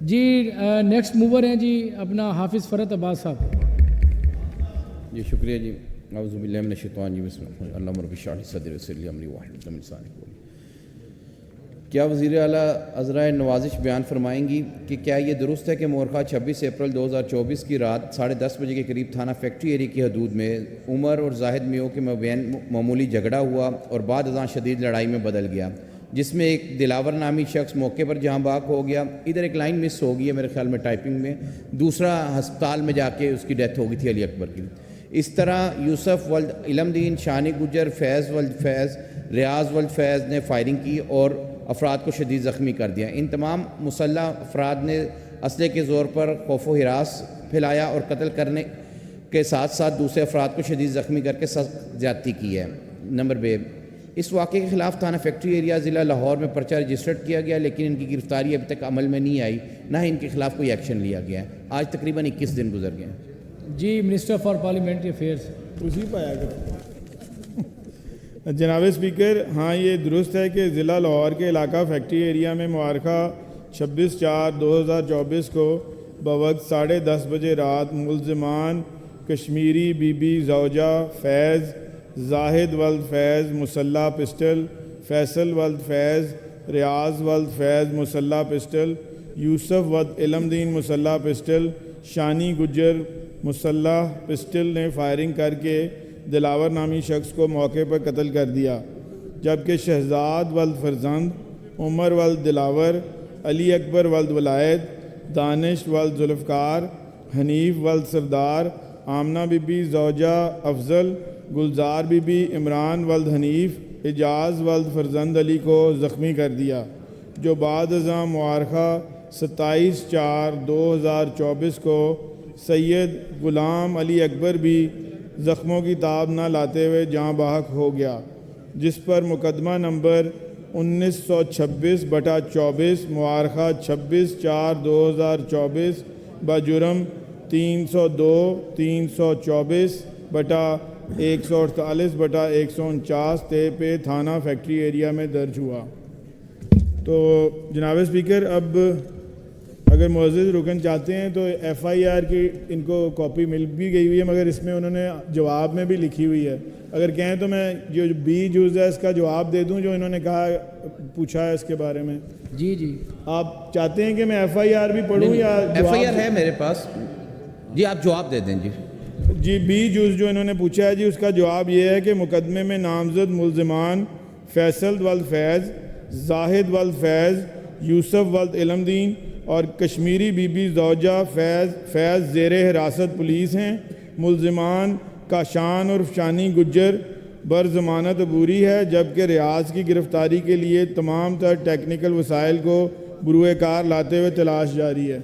جی next mover ہیں جی اپنا حافظ فرحت عباس صاحب. جی شکریہ جی. اعوذ باللہ من الشیطان الرجیم. بسم اللہ اللہم رب اشرح لی صدری ویسر لی امری واحلل عقدۃ من لسانی یفقہوا قولی. کیا وزیر اعلیٰ عذرائے نوازش بیان فرمائیں گی کہ کیا یہ درست ہے کہ مورخہ 26 اپریل 2024 کی رات 10:30 بجے کے قریب تھانہ فیکٹری ایریا کی حدود میں عمر اور زاہد میو کے مابین معمولی جھگڑا ہوا اور بعد ازاں شدید لڑائی میں بدل گیا، جس میں ایک دلاور نامی شخص موقع پر جہاں بحق ہو گیا. ادھر ایک لائن مس ہو گئی ہے میرے خیال میں ٹائپنگ میں، دوسرا ہسپتال میں جا کے اس کی ڈیتھ ہو گئی تھی علی اکبر کی. اس طرح یوسف ولد علم دین، شانی گجر، فیض ولد فیض، ریاض ولد فیض نے فائرنگ کی اور افراد کو شدید زخمی کر دیا. ان تمام مسلح افراد نے اسلحے کے زور پر خوف و ہراس پھیلایا اور قتل کرنے کے ساتھ ساتھ دوسرے افراد کو شدید زخمی کر کے سخت زیادتی کی ہے. نمبر بے، اس واقعے کے خلاف تھانہ فیکٹری ایریا ضلع لاہور میں پرچہ رجسٹرڈ کیا گیا، لیکن ان کی گرفتاری ابھی تک عمل میں نہیں آئی، نہ ہی ان کے خلاف کوئی ایکشن لیا گیا ہے. آج تقریباً 21 دن گزر گئے ہیں. جی منسٹر فار پارلیمنٹری افیئرس. اسی پایا کرو. جناب اسپیکر، ہاں یہ درست ہے کہ ضلع لاہور کے علاقہ فیکٹری ایریا میں مورخہ 26/4/2024 کو بوقت 10:30 بجے رات ملزمان کشمیری بی بی زوجہ فیض، زاہد ولد فیض مسلح پسٹل، فیصل ولد فیض، ریاض ولد فیض مسلح پسٹل، یوسف ولد علم دین مسلح پسٹل، شانی گجر مسلح پسٹل نے فائرنگ کر کے دلاور نامی شخص کو موقع پر قتل کر دیا، جبکہ شہزاد ولد فرزند، عمر ولد دلاور، علی اکبر ولد ولائد، دانش ولد ذوالفقار، حنیف ولد سردار، آمنہ بی بی زوجہ افضل، گلزار بی بی عمران ولد حنیف، اعجاز ولد فرزند علی کو زخمی کر دیا، جو بعد ازاں مورخہ 27/4/2024 کو سید غلام علی اکبر بھی زخموں کی تاب نہ لاتے ہوئے جاں بحق ہو گیا، جس پر مقدمہ نمبر 1926/24 مورخہ 26/4/2024 بجرم 302/324/148/149 تے پہ تھانہ فیکٹری ایریا میں درج ہوا. تو جناب اسپیکر، اب اگر معزز رکن چاہتے ہیں تو ایف آئی آر کی ان کو کاپی مل بھی گئی ہوئی ہے، مگر اس میں انہوں نے جواب میں بھی لکھی ہوئی ہے. اگر کہیں تو میں جو بی جز ہے اس کا جواب دے دوں جو انہوں نے کہا پوچھا ہے اس کے بارے میں. جی جی، آپ چاہتے ہیں کہ میں ایف آئی آر بھی پڑھوں یا ایف آئی آر ہے میرے پاس؟ جی آپ جواب دے دیں. جی بی جز جو انہوں نے پوچھا ہے جی اس کا جواب یہ ہے کہ مقدمے میں نامزد ملزمان فیصل ولد فیض، زاہد ولد فیض، یوسف ولد علم دین اور کشمیری بی بی زوجہ فیض زیر حراست پولیس ہیں. ملزمان کاشان اور شانی گجر بر ضمانت عبوری ہے، جبکہ ریاض کی گرفتاری کے لیے تمام تر ٹیکنیکل وسائل کو بروئے کار لاتے ہوئے تلاش جاری ہے.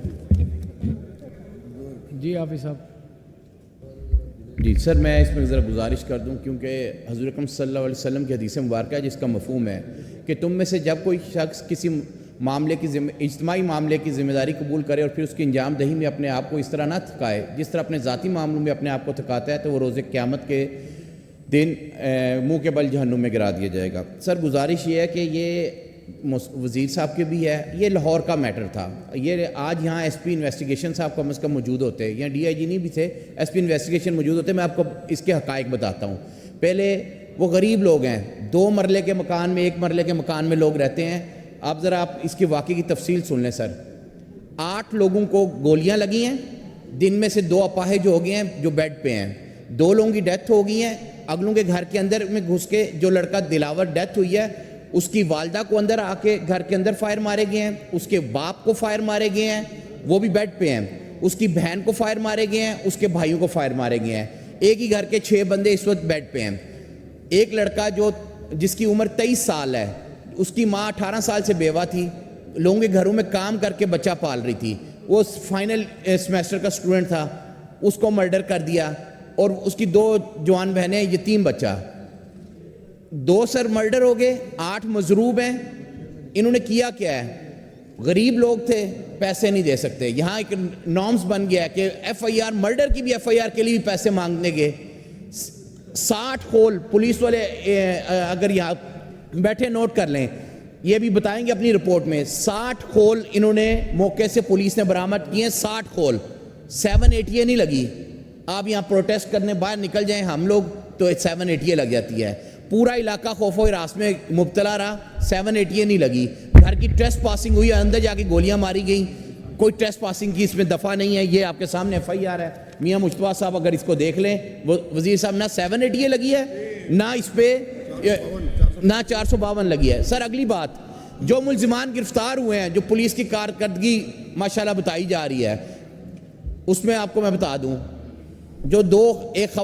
جی حافظ صاحب. جی سر، میں اس میں ذرا گزارش کر دوں، کیونکہ حضور اکرم صلی اللہ علیہ وسلم کی حدیث مبارکہ ہے جس کا مفہوم ہے کہ تم میں سے جب کوئی شخص کسی معاملے کی اجتماعی معاملے کی ذمہ داری قبول کرے اور پھر اس کی انجام دہی میں اپنے آپ کو اس طرح نہ تھکائے جس طرح اپنے ذاتی معاملوں میں اپنے آپ کو تھکاتا ہے، تو وہ روز قیامت کے دن منہ کے بل جہنم میں گرا دیا جائے گا. سر گزارش یہ ہے کہ یہ وزیر صاحب کے بھی ہے، یہ لاہور کا میٹر تھا. یہ آج یہاں ایس پی انویسٹیگیشن صاحب کم از کم موجود ہوتے، یہاں ڈی آئی جی نہیں بھی تھے، ایس پی انویسٹیگیشن موجود ہوتے. میں آپ کو اس کے حقائق بتاتا ہوں. پہلے وہ غریب لوگ ہیں، 2 مرلے کے مکان میں 1 مرلے کے مکان میں لوگ رہتے ہیں. آپ ذرا آپ اس کی واقعے کی تفصیل سن لیں سر. 8 لوگوں کو گولیاں لگی ہیں، دن میں سے 2 اپاہج ہو گئے ہیں جو بیڈ پہ ہیں، 2 لوگوں کی ڈیتھ ہو گئی ہیں. اگلوں کے گھر کے اندر میں گھس کے جو لڑکا دلاور ڈیتھ ہوئی ہے اس کی والدہ کو اندر آ کے گھر کے اندر فائر مارے گئے ہیں، اس کے باپ کو فائر مارے گئے ہیں، وہ بھی بیڈ پہ ہیں، اس کی بہن کو فائر مارے گئے ہیں، اس کے بھائیوں کو فائر مارے گئے ہیں. ایک ہی گھر کے 6 بندے اس وقت بیڈ پہ ہیں. ایک لڑکا جس کی عمر 23 سال ہے، اس کی ماں 18 سال سے بیوہ تھی، لوگوں کے گھروں میں کام کر کے بچہ پال رہی تھی، وہ فائنل سیمیسٹر کا اسٹوڈنٹ تھا، اس کو مرڈر کر دیا. اور اس کی 2 جوان بہنیں، یتیم بچہ. 2 سر مرڈر ہو گئے، 8 مضروب ہیں. انہوں نے کیا کیا ہے؟ غریب لوگ تھے، پیسے نہیں دے سکتے. یہاں ایک نارمز بن گیا ہے کہ ایف آئی آر مرڈر کی بھی ایف آئی آر کے لیے بھی پیسے مانگنے گئے. 60 کھول پولیس والے اگر یہاں بیٹھے نوٹ کر لیں، یہ بھی بتائیں گے اپنی رپورٹ میں. 60 کھول انہوں نے موقع سے پولیس نے برآمد کیے ہیں. 60 کھول 780 نہیں لگی. آپ یہاں پروٹیسٹ کرنے باہر نکل جائیں ہم لوگ تو 780 لگ جاتی ہے. پورا علاقہ خوف و ہراس میں مبتلا رہا, 780 نہیں لگی. گھر کی ٹریس پاسنگ ہوئی, اندر جا کے گولیاں ماری گئیں, کوئی ٹریس پاسنگ کی اس میں دفعہ نہیں ہے. یہ آپ کے سامنے FIR ہے. میاں مجتبیٰ صاحب اگر اس کو دیکھ لیں, وزیر صاحب, نہ 780 لگی ہے نہ اس پہ نہ 452 لگی ہے. سر اگلی بات, جو ملزمان گرفتار ہوئے ہیں, جو پولیس کی کارکردگی ماشاءاللہ بتائی جا رہی ہے, اس میں آپ کو میں بتا دوں, جو ایک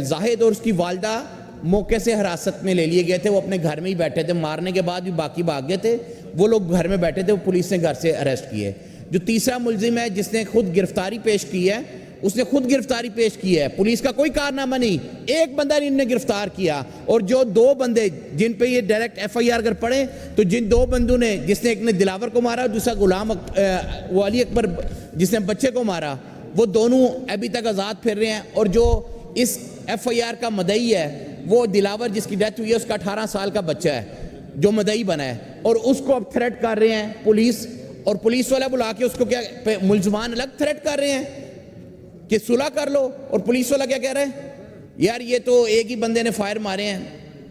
زاہد اور اس کی والدہ موقع سے حراست میں لے لیے گئے تھے, وہ اپنے گھر میں ہی بیٹھے تھے. مارنے کے بعد بھی باقی بھاگ گئے تھے, وہ لوگ گھر میں بیٹھے تھے, وہ پولیس نے گھر سے اریسٹ کیے. جو تیسرا ملزم ہے جس نے خود گرفتاری پیش کی ہے, اس نے خود گرفتاری پیش کی ہے, پولیس کا کوئی کارنامہ نہیں, ایک بندہ نے گرفتار کیا. اور جو 2 بندے جن پہ یہ ڈائریکٹ FIR اگر پڑھیں تو جن 2 بندوں نے, جس نے ایک نے دلاور کو مارا, دوسرا غلام علی اکبر جس نے بچے کو مارا, وہ دونوں ابھی تک آزاد پھر رہے ہیں. اور جو اس FIR کا مدعی ہے وہ دلاور جس کی ڈیتھ ہوئی ہے, اس کا 18 سال کا بچہ ہے جو مدعی بنا ہے, اور اس کو اب تھریٹ کر رہے ہیں پولیس. اور پولیس والا بلا کے اس کو کیا, ملزمان الگ تھریٹ کر رہے ہیں کہ صلح کر لو, اور پولیس والا کیا کہہ رہے ہیں, یار یہ تو ایک ہی بندے نے فائر مارے ہیں.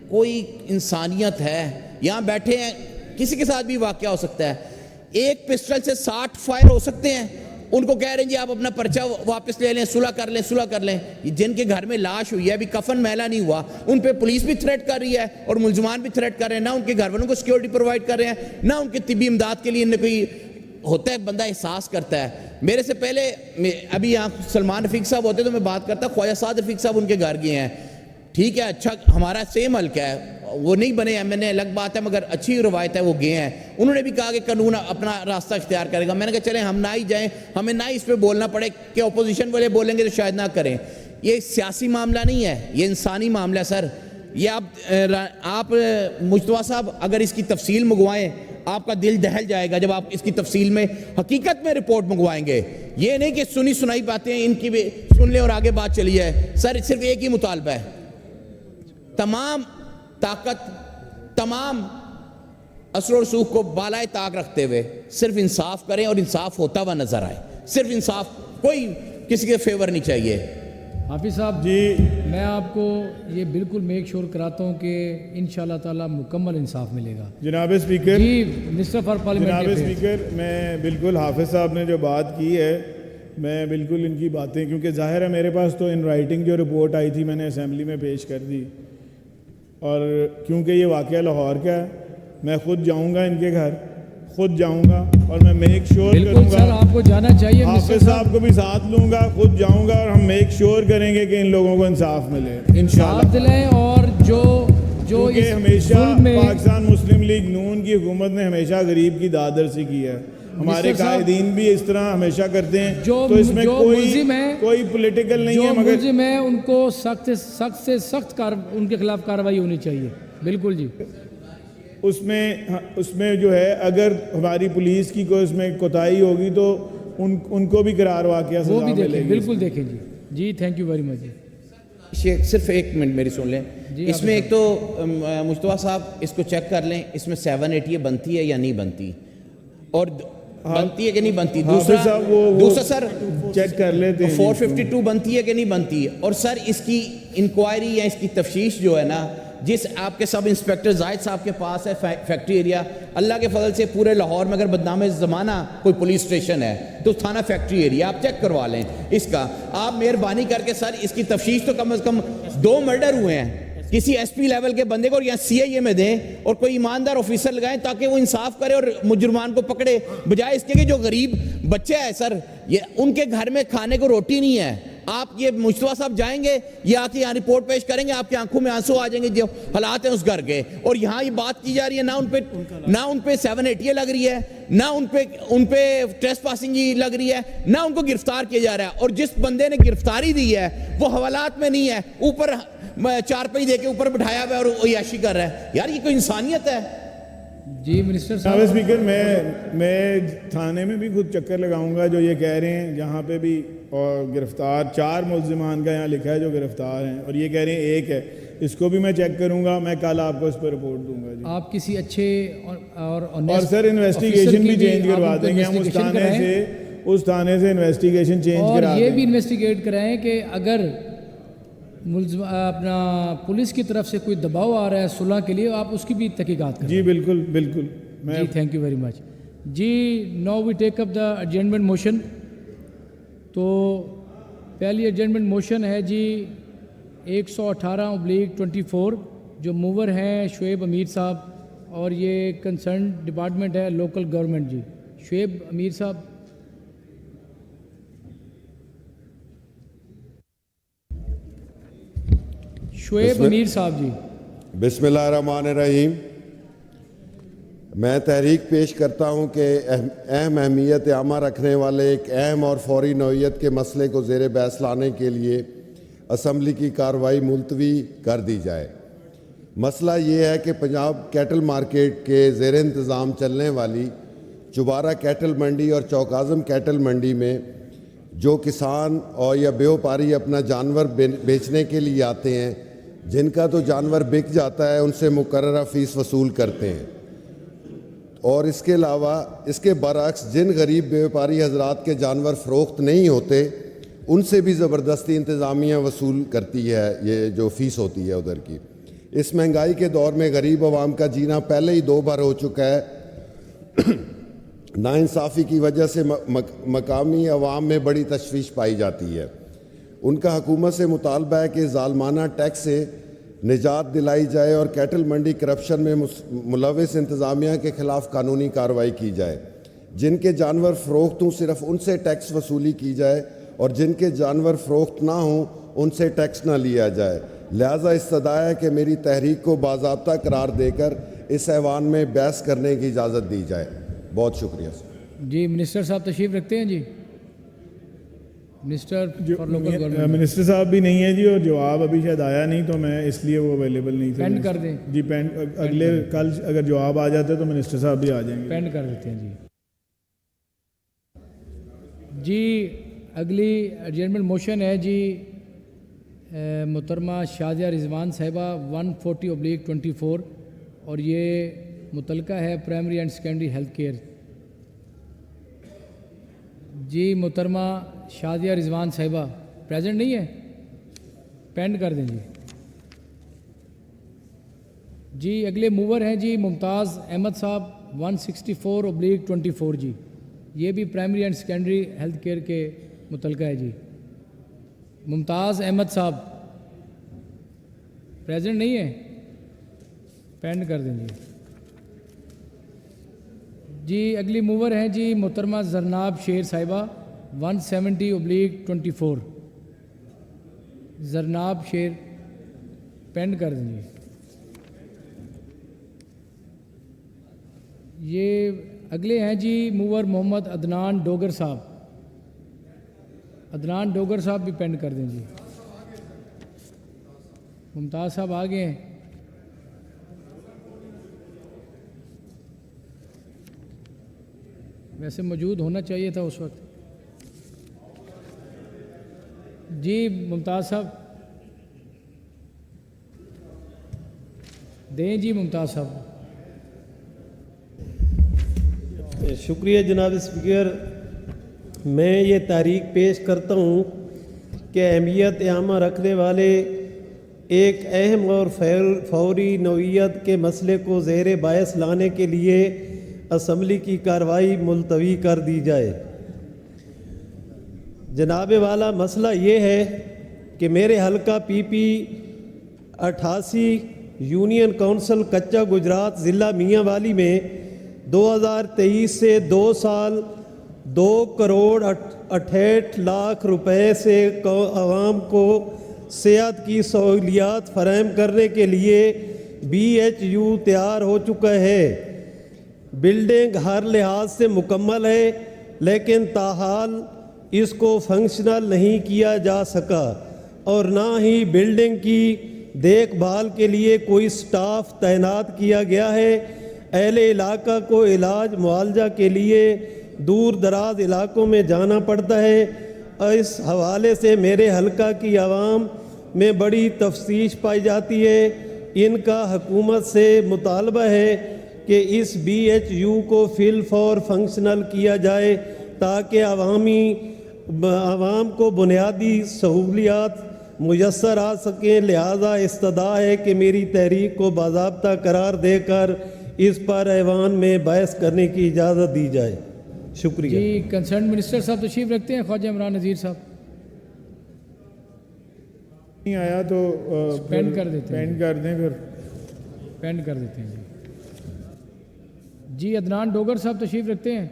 کوئی انسانیت ہے؟ یہاں بیٹھے ہیں, کسی کے ساتھ بھی واقعہ ہو سکتا ہے. ایک پسٹل سے 60 فائر ہو سکتے ہیں. ان کو کہہ رہے ہیں جی آپ اپنا پرچہ واپس لے لیں, صلح کر لیں, صلح کر لیں. جن کے گھر میں لاش ہوئی ہے, ابھی کفن میلا نہیں ہوا, ان پہ پولیس بھی تھریٹ کر رہی ہے اور ملزمان بھی تھریٹ کر رہے ہیں. نہ ان کے گھر والوں کو سیکیورٹی پرووائڈ کر رہے ہیں, نہ ان کے طبی امداد کے لیے کوئی ہوتا ہے, بندہ احساس کرتا ہے. میرے سے پہلے ابھی یہاں سلمان رفیق صاحب ہوتے تو میں بات کرتا, خواجہ سعد رفیق صاحب ان کے گھر گئے ہیں. ٹھیک ہے, اچھا ہمارا سیم حلقہ ہے, وہ نہیں بنے MNA الگ بات ہے, مگر اچھی روایت ہے, وہ گئے ہیں. انہوں نے بھی کہا کہ قانون اپنا راستہ اختیار کرے گا. میں نے کہا چلیں ہم نہ ہی جائیں, ہمیں نہ ہی اس پہ بولنا پڑے, کہ اپوزیشن والے بولیں گے تو شاید نہ کریں. یہ سیاسی معاملہ نہیں ہے, یہ انسانی معاملہ ہے سر. یہ آپ مجتبیٰ صاحب اگر اس کی تفصیل منگوائیں, آپ کا دل دہل جائے گا جب آپ اس کی تفصیل میں حقیقت میں رپورٹ منگوائیں گے. یہ نہیں کہ سنی سنائی باتیں ان کی بھی سن لیں اور آگے بات چلی ہے. سر صرف ایک ہی مطالبہ ہے, تمام طاقت, تمام اثر و رسوخ کو بالائے طاق رکھتے ہوئے صرف انصاف کریں, اور انصاف ہوتا ہوا نظر آئے. صرف انصاف, کوئی کسی کے فیور نہیں چاہیے. حافظ صاحب جی, میں آپ کو یہ بالکل میک شور کراتا ہوں کہ انشاءاللہ تعالی مکمل انصاف ملے گا. جناب اسپیکر, جی منسٹر فار پارلیمنٹ. جناب اسپیکر, میں بالکل حافظ صاحب نے جو بات کی ہے, میں بالکل ان کی باتیں, کیونکہ ظاہر ہے میرے پاس تو ان رائٹنگ جو رپورٹ آئی تھی میں نے اسمبلی میں پیش کر دی, اور کیونکہ یہ واقعہ لاہور کا ہے, میں خود جاؤں گا ان کے گھر, خود جاؤں گا, اور میں میک شور کروں گا, سر آپ کو جانا چاہیے, حافظ صاحب کو بھی ساتھ لوں گا, خود جاؤں گا, اور ہم میک شور کریں گے کہ ان لوگوں کو انصاف ملے انشاءاللہ. دلیں. اور جو اس ہمیشہ پاکستان مسلم لیگ نون کی حکومت نے ہمیشہ غریب کی دادرسی کی ہے, ہمارے قائدین بھی اس طرح ہمیشہ کرتے ہیں, تو اس میں کوئی پولیٹیکل نہیں ہے, مگر ملزم ہیں ان کو سخت سے سخت ان کے خلاف کارروائی ہونی چاہیے. بالکل جی. اس میں جو ہے اگر ہماری پولیس کی کوئی اس میں کوتاہی ہوگی تو ان کو بھی قرار واقعہ سزا ملے گی. بالکل دیکھیں جی. جی تھینک یو ویری مچ. صرف ایک منٹ میری سن لیں. اس میں ایک تو مجتبیٰ صاحب اس کو چیک کر لیں, اس میں 780 بنتی ہے یا نہیں بنتی, اور بنتی ہے کہ نہیں بنتی. دوسرا سر چیک کر لیتے 452 بنتی ہے کہ نہیں بنتی. اور سر اس کی انکوائری یا اس کی تفتیش جو ہے نا, جس آپ کے سب انسپیکٹر زاہد صاحب کے پاس ہے فیکٹری ایریا, اللہ کے فضل سے پورے لاہور میں اگر بدنام زمانہ کوئی پولیس اسٹیشن ہے تو تھانہ فیکٹری ایریا, آپ چیک کروا لیں اس کا. آپ مہربانی کر کے سر اس کی تفتیش, تو کم از کم 2 مرڈر ہوئے ہیں, کسی SP لیول کے بندے کو یا CIA میں دیں, اور کوئی ایماندار آفیسر لگائیں تاکہ وہ انصاف کرے اور مجرمان کو پکڑے, بجائے اس کے کہ جو غریب بچے ہیں سر, یہ ان کے گھر میں کھانے کو روٹی نہیں ہے. آپ یہ مجتبیٰ صاحب جائیں گے, یہ آ کے یہاں رپورٹ پیش کریں گے, آپ کی آنکھوں میں آنسو آ جائیں گے جو حالات ہیں اس گھر کے. اور یہاں یہ بات کی جا رہی ہے, نہ ان پہ 780 لگ رہی ہے, نہ ان پہ ٹریس پاسنگ لگ رہی ہے, نہ ان کو گرفتار کیا جا رہا ہے. اور جس بندے نے گرفتاری دی ہے وہ حوالات میں نہیں ہے, اوپر 4 پہی دے کے اوپر بٹھایا ہوا ہے اور عیاشی کر رہا ہے. یار یہ کوئی انسانیت ہے؟ جی منسٹر صاحب. اسپیکر, میں تھانے میں بھی خود چکر لگاؤں گا جو یہ کہہ رہے ہیں, جہاں پہ بھی اور گرفتار 4 ملزمان کا یہاں لکھا ہے جو گرفتار ہیں, اور یہ کہہ رہے ہیں ایک ہے. اس کو بھی میں چیک کروں گا. میں کل آپ کو اس پہ رپورٹ دوں گا. جی آپ کسی اچھے اور سر انویسٹیگیشن بھی چینج کروا دیں گے ہم اس تھانے سے انویسٹیگیشن چینج کرا دیں. اور یہ بھی انویسٹیگیٹ کرائیں کہ اگر اپنا پولیس کی طرف سے کوئی دباؤ آ رہا ہے صلح کے لیے آپ اس کی بھی تحقیقات کریں. جی بالکل بالکل. جی تھینک یو ویری مچ. جی now we take up the adjournment motion. تو پہلی ایڈجرنمنٹ موشن ہے جی 118/24 جو موور ہیں شعیب امیر صاحب اور یہ کنسرن ڈپارٹمنٹ ہے لوکل گورنمنٹ. جی شعیب امیر صاحب. شعیب امیر صاحب جی. بسم اللہ الرحمن الرحیم. میں تحریک پیش کرتا ہوں کہ اہم اہمیت عامہ رکھنے والے ایک اہم اور فوری نوعیت کے مسئلے کو زیر بحث لانے کے لیے اسمبلی کی کارروائی ملتوی کر دی جائے. مسئلہ یہ ہے کہ پنجاب کیٹل مارکیٹ کے زیر انتظام چلنے والی چبارہ کیٹل منڈی اور چوک اعظم کیٹل منڈی میں جو کسان اور یا بیوپاری اپنا جانور بیچنے کے لیے آتے ہیں جن کا تو جانور بک جاتا ہے ان سے مقررہ فیس وصول کرتے ہیں. اور اس کے علاوہ اس کے برعکس جن غریب بیوپاری حضرات کے جانور فروخت نہیں ہوتے ان سے بھی زبردستی انتظامیہ وصول کرتی ہے یہ جو فیس ہوتی ہے ادھر کی. اس مہنگائی کے دور میں غریب عوام کا جینا پہلے ہی 2 بار ہو چکا ہے. ناانصافی کی وجہ سے مقامی عوام میں بڑی تشویش پائی جاتی ہے. ان کا حکومت سے مطالبہ ہے کہ ظالمانہ ٹیکس سے نجات دلائی جائے اور کیٹل منڈی کرپشن میں ملوث انتظامیہ کے خلاف قانونی کارروائی کی جائے. جن کے جانور فروخت ہوں صرف ان سے ٹیکس وصولی کی جائے اور جن کے جانور فروخت نہ ہوں ان سے ٹیکس نہ لیا جائے. لہٰذا استدعا ہے کہ میری تحریک کو باضابطہ قرار دے کر اس ایوان میں بحث کرنے کی اجازت دی جائے. بہت شکریہ سر. جی منسٹر صاحب تشریف رکھتے ہیں. جی minister for local government. Minister صاحب بھی نہیں ہے جی اور جواب ابھی شاید آیا نہیں تو میں اس لیے وہ اویلیبل نہیں تھے. پینڈ کر دیں. جی پینڈ اگلے کل اگر جواب آ جاتا ہے تو منسٹر صاحب بھی آ جائیں گے. پینڈ کر دیتے ہیں. جی جی اگلی ایڈجرنمنٹ موشن ہے جی محترمہ شازیہ رضوان صاحبہ 140/24 اور یہ متعلقہ ہے primary and secondary health care. جی محترمہ شازیہ رضوان صاحبہ پریزنٹ نہیں ہے. پینڈ کر دیں. جی جی اگلے موور ہیں جی ممتاز احمد صاحب 164/24. جی یہ بھی primary and secondary health care کے متعلقہ ہے. جی ممتاز احمد صاحب پریزنٹ نہیں ہے. پینڈ کر دیں. جی جی اگلی موور ہیں جی محترمہ زرناب شیر صاحبہ 170/24. زرناب شیر پینڈ کر دیں. یہ اگلے ہیں جی موور محمد عدنان ڈوگر صاحب. عدنان ڈوگر صاحب بھی پینڈ کر دیں. جی ممتاز صاحب آ گئے ہیں. ویسے موجود ہونا چاہیے تھا اس وقت. جی ممتاز صاحب دیں. جی ممتاز صاحب. شکریہ جناب اسپیکر. میں یہ تحریک پیش کرتا ہوں کہ اہمیت عامہ رکھنے والے ایک اہم اور فوری نوعیت کے مسئلے کو زیر بحث لانے کے لیے اسمبلی کی کارروائی ملتوی کر دی جائے. جناب والا مسئلہ یہ ہے کہ میرے حلقہ PP 88 یونین کونسل کچا گجرات ضلع میاں والی میں 2023 سے 2 سال 2.68 کروڑ روپے سے عوام کو صحت کی سہولیات فراہم کرنے کے لیے BHU تیار ہو چکا ہے. بلڈنگ ہر لحاظ سے مکمل ہے لیکن تاحال اس کو فنکشنل نہیں کیا جا سکا اور نہ ہی بلڈنگ کی دیکھ بھال کے لیے کوئی سٹاف تعینات کیا گیا ہے. اہل علاقہ کو علاج معالجہ کے لیے دور دراز علاقوں میں جانا پڑتا ہے. اس حوالے سے میرے حلقہ کی عوام میں بڑی تفتیش پائی جاتی ہے. ان کا حکومت سے مطالبہ ہے کہ اس BHU کو فی الفور فنکشنل کیا جائے تاکہ عوام کو بنیادی سہولیات میسر آ سکیں. لہذا استدعا ہے کہ میری تحریک کو باضابطہ قرار دے کر اس پر ایوان میں بحث کرنے کی اجازت دی جائے. شکریہ. جی کنسرن منسٹر صاحب تشریف رکھتے ہیں. خواجہ عمران نذیر صاحب نہیں آیا تو پینڈ کر دیتے ہیں. پینڈ کر دیں پھر. پینڈ کر دیتے ہیں جی. عدنان ڈوگر صاحب تشریف رکھتے ہیں.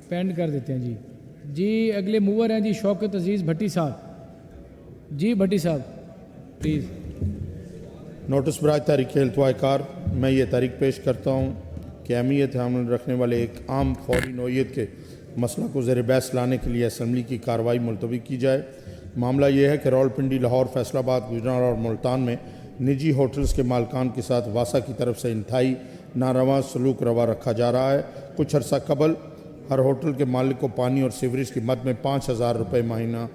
پینڈ کر دیتے ہیں جی. اگلے موور ہیں جی شوکت عزیز بھٹی صاحب. جی بھٹی صاحب پلیز. نوٹس برائے تحریک التواء کار میں یہ تحریک پیش کرتا ہوں کہ اہمیت حامل رکھنے والے ایک عام فوری نوعیت کے مسئلہ کو زیر بحث لانے کے لیے اسمبلی کی کارروائی ملتوی کی جائے. معاملہ یہ ہے کہ راولپنڈی، لاہور، فیصل آباد، گجران اور ملتان میں نجی ہوٹلز کے مالکان کے ساتھ واسا کی طرف سے انتہائی ناروا سلوک روا رکھا جا رہا ہے. کچھ عرصہ قبل ہر ہوٹل کے مالک کو پانی اور سیوریج کی مد میں 5,000 روپے مہینہ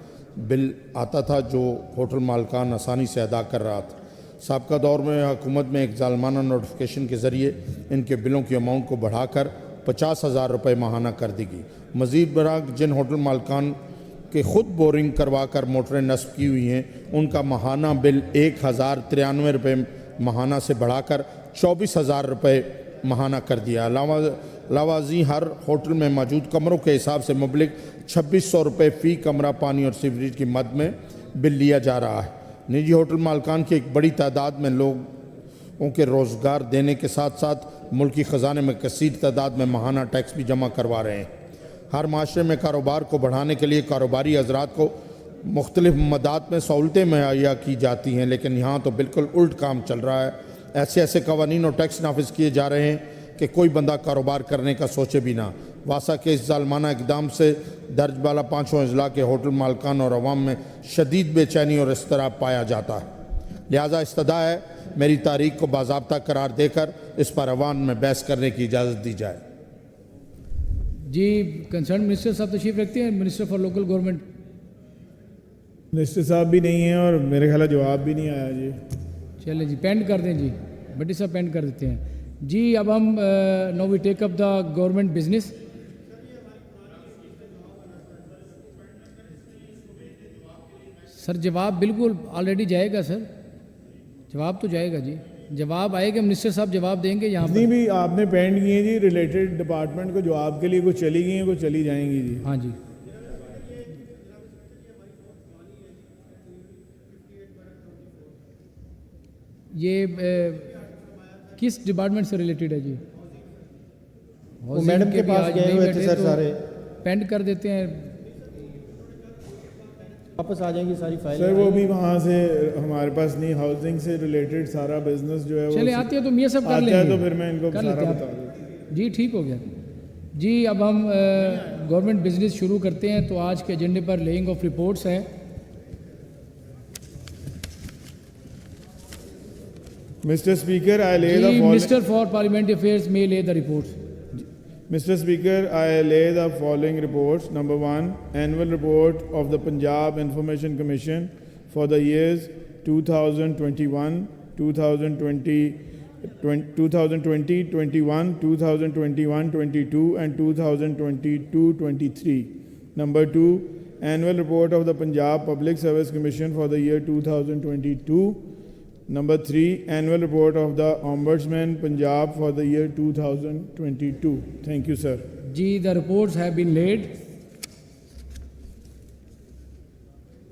بل آتا تھا جو ہوٹل مالکان آسانی سے ادا کر رہا تھا. سابقہ دور میں حکومت میں ایک ظالمانہ نوٹیفیکیشن کے ذریعے ان کے بلوں کی اماؤنٹ کو بڑھا کر 50,000 روپے ماہانہ کر دی گئی. مزید برآں جن ہوٹل مالکان کے خود بورنگ کروا کر موٹریں نصب کی ہوئی ہیں ان کا ماہانہ بل 1,093 روپے ماہانہ سے بڑھا کر 24,000 روپے ماہانہ کر دیا. علاوہ ازیں ہر ہوٹل میں موجود کمروں کے حساب سے مبلغ 2,600 روپے فی کمرہ پانی اور سیوریج کی مد میں بل لیا جا رہا ہے. نجی ہوٹل مالکان کی ایک بڑی تعداد میں لوگوں کے روزگار دینے کے ساتھ ساتھ ملکی خزانے میں کثیر تعداد میں ماہانہ ٹیکس بھی جمع کروا رہے ہیں. ہر معاشرے میں کاروبار کو بڑھانے کے لیے کاروباری حضرات کو مختلف مدات میں سہولتیں مہیا کی جاتی ہیں، لیکن یہاں تو بالکل الٹ کام چل رہا ہے. ایسے قوانین اور ٹیکس نافذ کیے جا رہے ہیں کہ کوئی بندہ کاروبار کرنے کا سوچے بھی نہ. واسا کے اس ظالمانہ اقدام سے درج بالا 5 اضلاع کے ہوٹل مالکان اور عوام میں شدید بے چینی اور اضطراب پایا جاتا ہے. لہذا استدعا ہے میری تحریک کو باضابطہ قرار دے کر اس پر ایوان میں بحث کرنے کی اجازت دی جائے. جی کنسرن منسٹر صاحب تشریف رکھتے ہیں. Minister for local government. Minister صاحب بھی نہیں ہیں اور میرے خیال جواب بھی نہیں آیا جی. چلے جی پینڈ کر دیں جی. بھٹی صاحب پینڈ کر دیتے ہیں جی. اب ہم نو وی take up the government business. سر جواب بالکل آلریڈی جائے گا. سر جواب تو جائے گا جی. جواب آئے گا. منسٹر صاحب جواب دیں گے. یہاں جتنی بھی آپ نے پینڈ کی ہیں جی ریلیٹڈ ڈپارٹمنٹ کو جواب کے لیے کچھ چلی گئی ہیں کچھ چلی جائیں گی جی. ہاں جی. یہ کس ڈپارٹمنٹ سے ریلیٹڈ ہے جی؟ وہ میڈم کے پاس گئے ہوئے تھے سر. سارے پینڈ کر دیتے ہیں. واپس آ جائیں گی ساری فائل. سر وہ بھی وہاں سے ہمارے پاس نہیں. ہاؤسنگ سے ریلیٹڈ سارا بزنس جو ہے چلے آتی ہے تو یہ سب کر لیں گے. تو پھر میں ان کو سارا بتا دوں. جی ٹھیک ہو گیا جی. اب ہم گورنمنٹ بزنس شروع کرتے ہیں. تو آج کے ایجنڈے پر لیئنگ آف رپورٹس ہے. Mr. Speaker, I lay the following... Minister for Parliamentary Affairs may lay the reports. Mr. Speaker, I lay the following reports. Number 1, Annual Report of the Punjab Information Commission for the years 2021, 2020, 21, 2021-22 and 2022-23. Number 2, Annual Report of the Punjab Public Service Commission for the year 2022. Number 3, Annual Report of the Ombudsman Punjab for the year 2022. Thank you, sir. Ji, the reports have been laid.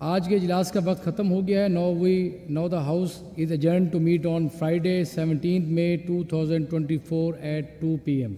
آج کے اجلاس کا وقت ختم ہو گیا ہے. Now the House is adjourned to meet on Friday 17th May 2024 at 2 p.m.